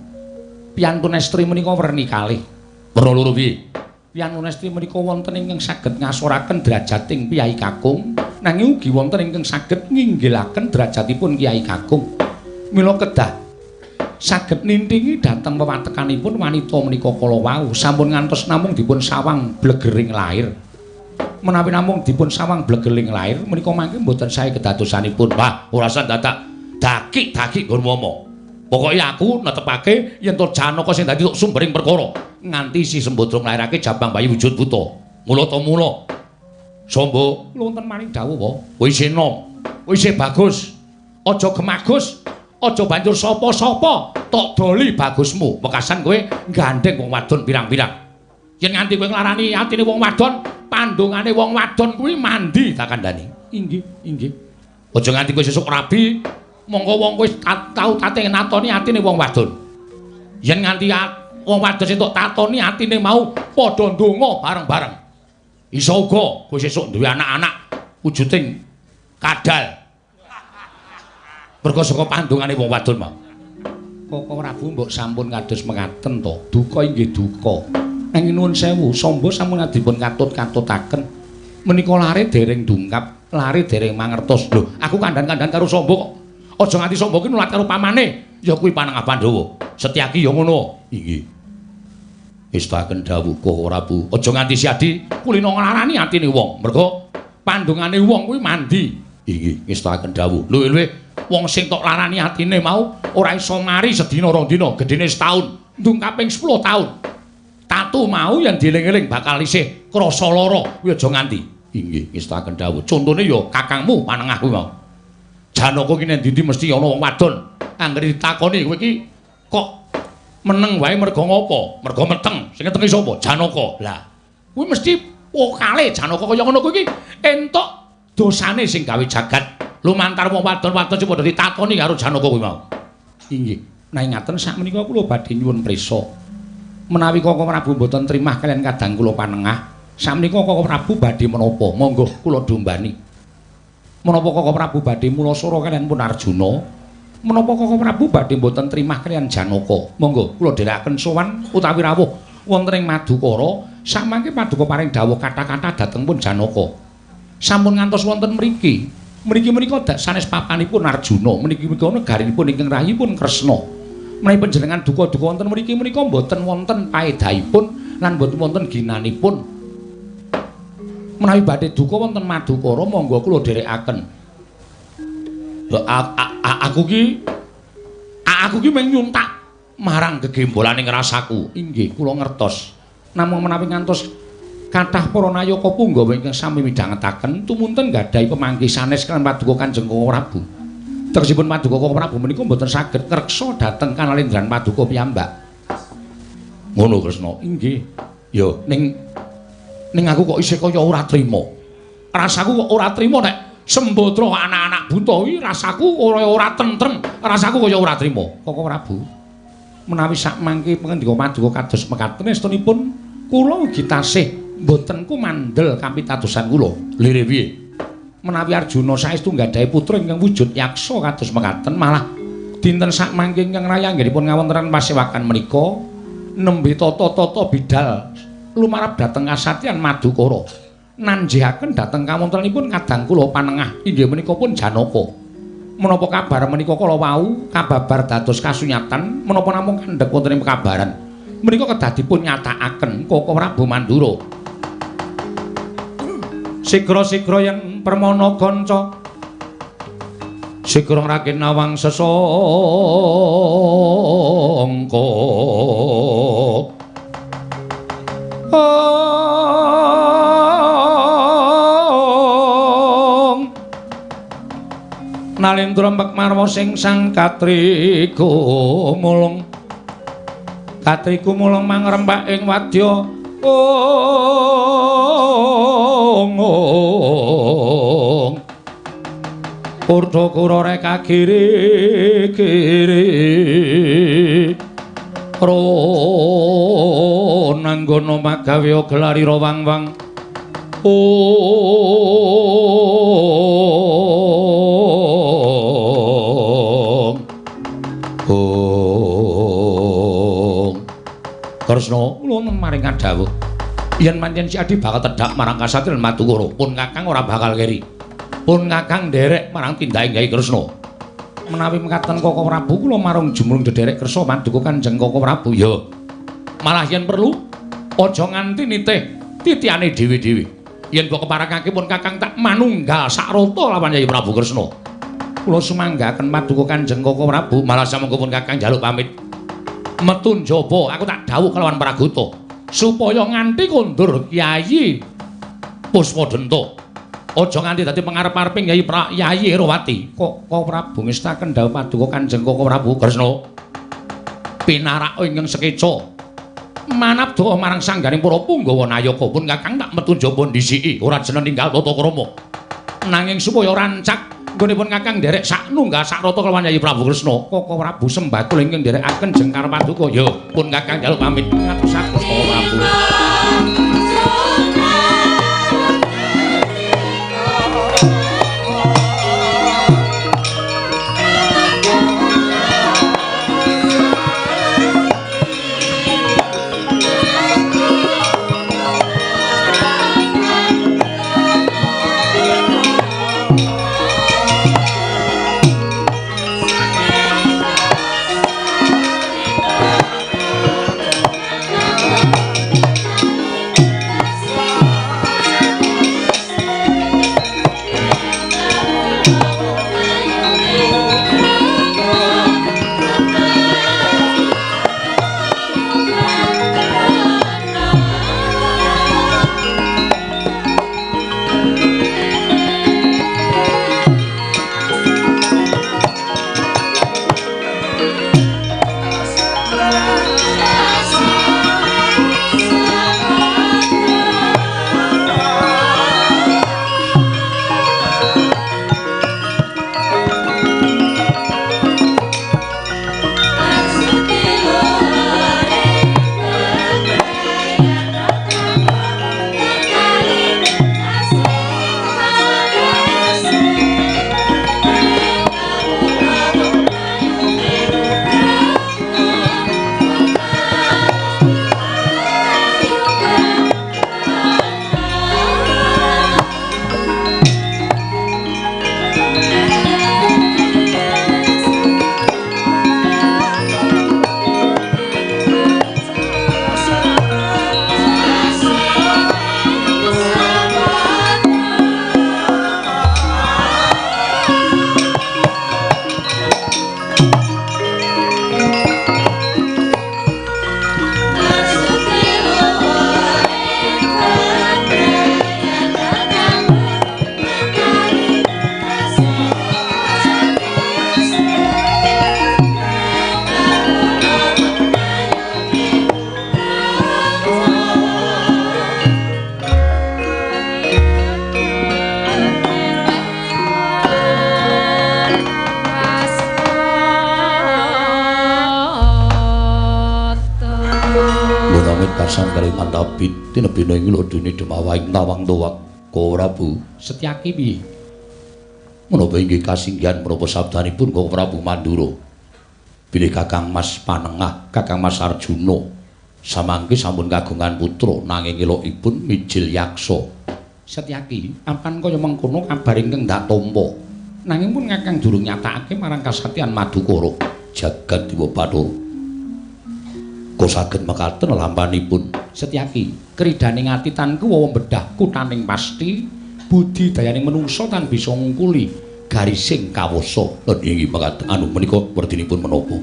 piyantun estri menika werni kalih. Werna loro piye? Piyantun estri menika wonten ingkang saged ngasoraken drajating Piyai Kakung, nanging ugi wonten ingkang saged nginggilaken drajatipun Kyai Kakung. Mila kedah saged nintingi dhateng wewatekanipun wanita menika kala wau sampun ngantos namung dipun sawang blegering lair. Menawi namung dipun sawang blegering lair menika mangke mboten sae kedadosanipun. Wah, ora usah dadak daki-daki nggon momo. Pokoke aku netepake yen to Janaka sing dadi sumbering perkara nganti si Sembadra nglairake jabang bayi wujud buta. Mula to mula. Sombo, kula wonten maring dawuh wa. Kowe isih enom, kowe isih bagus. Aja gemagus, aja banjur sapa-sapa tok doli bagusmu. Wekasan kowe gandeng wong wadon pirang-pirang. Yen nganti kowe nglarani atine wong wadon, pandungane wong wadon kuwi mandi tak kandhani. Inggih, inggih. Aja nganti kowe sesuk rabi mongko wong kowe tau tate natoni atine wong wadon. Yen nganti wong wadon entuk tatoni atine mau padha ndonga bareng-bareng. Isa uga kowe sesuk duwe anak-anak wujuding kadal. Mergo saka pandungane wong wadon mau. Koko Prabu mbok sampun kados mekaten to. Duka inggih duka. Nanging nuwun sewu, Samba sampun dipun katut-katutaken. Menika lare dereng dungkap, lare dereng mangertos. Lho, aku kandhan-kandhan karo Samba kok. Aja nganti Samba ki nulat karo pamane. Ya kuwi panengah Pandhawa. Setyaki ya ngono. Inggih. Istaken dawuh Koko Prabu. Aja nganti siadi kulino nglarani atine wong. Mergo pandungane wong kuwi mandi. Inggih, istaken dawuh. Lho, wong sing tok larani atine mau ora iso mari sedina rong dina, gedene setahun, ndungkaping 10 taun. Tatu mau yang dieling-eling bakal isih krasa lara, kuwi aja nganti. Inggih, istaken dawuh. Contone ya kakangmu panengah kuwi mau. Janaka ki nek ndi mesti ana wong wadon. Anggere ditakoni kowe iki kok meneng wae merga ngopo? Merga meteng. Sing ngetengi sapa? Janaka. Lah, kuwi mesti pokale Janaka kaya ngono kuwi entuk dosane sing gawe jagat. Lumantar wong wadon-wadon sing padha ditakoni karo Janaka kuwi mau. Inggih. Nanging ngaten sakmenika kula badhe nyuwun prisa. Menawi Koko Prabu mboten trimah kalian kadang kula panengah, sakmenika Koko Prabu badhe menapa? Monggo kula dombani. Menapa Koko Prabu badhe mulasara kalian pun Arjuna? Menapa Koko Prabu badhe mboten trimah kalian Janaka? Monggo kula dherekaken sowan utawi rawuh wonten ing Madukara, samangke Paduka paring dawuh kata-kata dhateng pun Janaka. Sampun ngantos wonten mriki. Mriki menika dak sanes papanipun Arjuna, mriki menika negarinipun ingkang rahipun Kresna. Menawi panjenengan duka-duka wonten mriki menika mboten wonten paedahipun lan mboten wonten ginanipun. Menawi badhe duka wonten Madukara monggo kula dherekaken. Aku ki mung nyuntak marang gegembolaning rasaku. Inggih, kula ngertos. Namung menawi ngantos kathah para nayaka punggawa ingkang sami midhangetaken tumunten gadahi pemanggi sanes kaliyan Paduka Kanjeng Koko Prabu. Tegesipun Paduka Koko Prabu menika mboten saged ngreksa dhateng kanalendran Paduka piyambak. Ngono Kresna. Inggih. Ya ning aku kok isih kaya ora trima. Rasaku kok ora trima nek Sembadra anak-anak buta iki rasaku ora tentrem, rasaku kaya ora trima. Koko Prabu. Menawi sak mangke pangandika Paduka kados mekaten estunipun kula ugi tasih mboten kumandel kapitadosan kula. Lire piye? Menawi Arjuna saestu nggadahi putra ingkang wujud yaksa kados mekaten malah dinten sak mangke ingkang rayanggenipun ngawontenan pasewakan menika nembe tata-tata bidal lumarap dhateng kasatyan Madukara. Nanjihaken dhateng kawontenanipun kadang kula panengah inggih menika pun Janaka. Menapa kabar menika kala wau kababar dados kasunyatan menapa namung kandhek wonten ing kabaran menika kedah dipun nyatakaken Koko Prabu Mandura. Sigra-sigra yen permana kanca sigra rakin nawang sesangka Nalendra Mekmarwa sing sang katriku mulung mangrembak ing wadya Urdakura reka giri Ronanggana magawe gelarira wang-wang Kresna kula maring dawuh yen pancen si Adi bakal tedhak marang Kasatria Madukara pun Kakang ora bakal keri pun Kakang nderek marang tindake Kyai Kresna menawi mekaten Koko Prabu kula marang jumrung dederek kersa Paduka Kanjeng Koko Prabu ya malah yen perlu aja nganti nitih titiane dhewe-dhewe yen mbok keparengake pun Kakang tak manunggal sakrata lawan Kyai Prabu Kresna kula sumanggaken Paduka Kanjeng Koko Prabu malah samangga pun Kakang njaluk pamit metu njaba aku tak dawuh kelawan Pragoto supaya nganti kondur Kyai Puspadenta aja nganti dadi pangarep-areping Kyai Erowati Koko Prabu ngestaken dawuh Paduka Kanjeng Koko Prabu Kresna pinarak ingkang sekeca manabda marang sanggaring para Punggawa Nayaka pun Kakang tak metu njaba ndhisiki ora jeneng ninggal tata krama nanging supaya rancak nggonipun Kakang nderek sak nunggal sak rata kelawan Kyai Prabu Kresna Koko Prabu sembadul ingkang nderekaken Jengkar Paduka ya pun Kakang njaluk pamit ngatosaken Koko Prabu Sangkari mantapit tinebina ing lodune demawaing tawang tuwak Koko Prabu Setyaki piye menapa inggih kasinggihan menapa sabdanipun Koko Prabu Mandura bilih Kakang Mas Panengah Kakang Mas Arjuna samangke sampun kagungan putra nanging elokipun mijil yaksa Setyaki apan kaya mengkono kabar ingkang dak tampa nanging pun Kakang durung nyatakake marang Kasatyan Madukara jagat Dewa Bathara kok saged mekaten lampanipun Setyaki kridhaning atitanku wawa bedah kutaning pasti budidayaning menungsa tan bisa ngungkuli garising kawasa lan inggih mekaten anu menika werdinipun menapa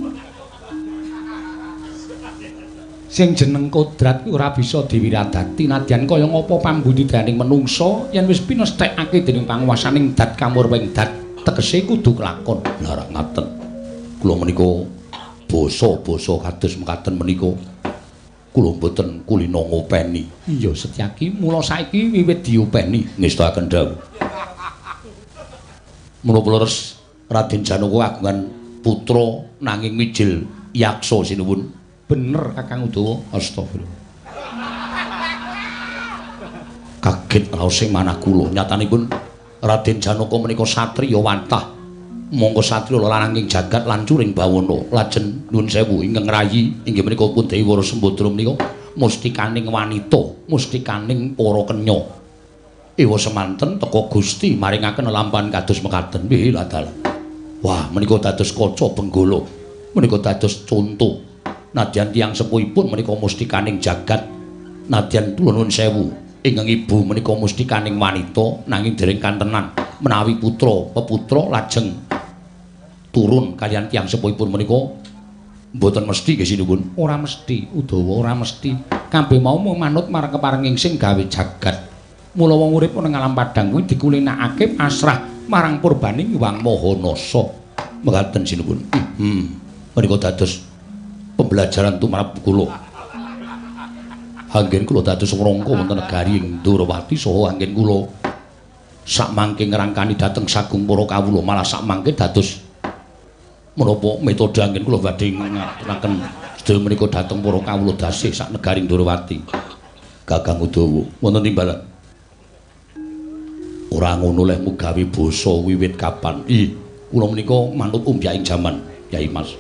sing jeneng kodrat kuwi ora bisa diwiradati nadyan kaya ngapa pambudidayaning menungsa yen wis pinesthekake dening panguwasaning dat kamurwing dat tegese kudu kelakon. Lah rak ngaten. Kula menika basa-basa kados mekaten menika kula mboten kulina ngopeni. Iya Setyaki, mula saiki wiwit diopeni ngestakaken dawuh. Menapa leres Raden Janaka kagungan putra nanging mijil yaksa sinuwun. Bener Kakang Udawa. Astagfirullah. Kaget raos sing manah kula. Nyatanipun Raden Janaka menika satriya wantah. Monggo satriya lanang ing jagat lancuring bawana. Lajeng nuwun sewu ingkang rayi inggih menika Dewi Wara Sembadra menika mustikaning wanita, mustikaning para kenya. Ewa semanten teka Gusti maringaken lampahan kados mekaten. Nggih ladal. Wah, menika dados kaca benggala. Menika dados conto. Nadyan tiyang sepuhipun menika mustikaning jagat. Nadyan kula nuwun sewu ingkang ibu menika mustikaning wanita nanging dereng kantenan menawi putra peputra lajeng turun kaliyan tiyang sepuhipun menika mboten mesti nggih sinuwun. Ora mesti Udawa, ora mesti. Kabeh mau manut marang keparenging sing gawe jagat. Mula wong urip ning alam padang kuwi dikulinakake pasrah marang purbaning Wang Mahanasa. Mekaten sinuwun. Menika dados pembelajaran tumrap kula. Anggen kula dados wrangka wonten negari ing Durawati saha anggen kula sakmangke ngrangkani dhateng sagung para kawula malah sakmangke dados menapa metode anggen kula badhe ngaturaken sedaya menika dhateng para kawula dasih sak negari Durawati. Kakang Udawa wonten timbalan. Ora ngono leh mugawe basa wiwit kapan? Kula menika manut umbyaing jaman, Yai Mas.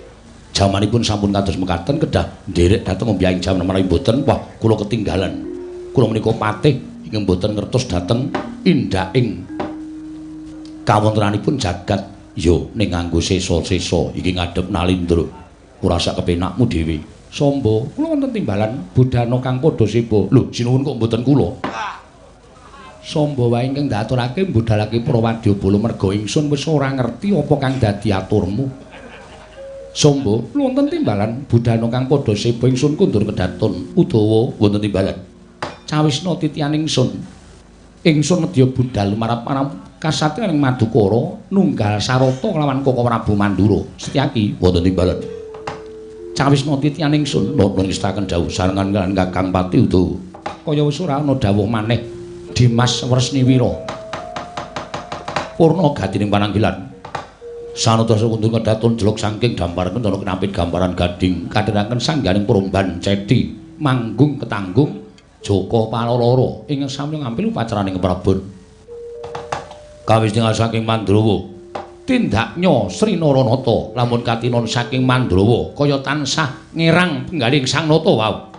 Jamanipun sampun kados mekaten kedah nderek dhateng umbyaing jaman menawi mboten wah kula ketinggalan. Kula menika patih ingkang mboten ngertos dhateng indaking kawontenanipun jagat ya ning nganggo sesa-sesa iki ngadhep Nalindra. Ora sak kepenakmu dhewe. Samba, kula wonten timbalan budana kang padha seba. Lho, sinuwun kok mboten kula. Samba wae ingkang ndaturake mbudhalake para wadyabala merga ingsun wis ora ngerti apa kang dadi aturmu. Samba, wonten timbalan budana kang padha seba ingsun kundur kedaton. Udawa wonten timbalan. Cawisna titian ingsun. Ingsun nedya budhal marap kasatriyan ing Madukara nunggal sarata kelawan Koko Prabu Mandura. Setyaki wonten timbalan. Cawisna titian ingsun nuwun ngestaken dawuh sarengan kaliyan Kakang Pati Udawa. Kaya wis ora ana dawuh maneh Dimas Wresniwira Purna gatining pananggilan sanadasa kundur kedaton jeluk saking damparan kentara kinampit gambaran gading kadheranken sangganing Promban Cedi manggung ketanggung Joko Paloloro ing sami ngampil upacaraning Prabon kawis tinggal saking Mandrawa tindaknya Sri Naranata lamun katinon saking Mandrawa kaya tansah ngerang penggaling Sang Nata wau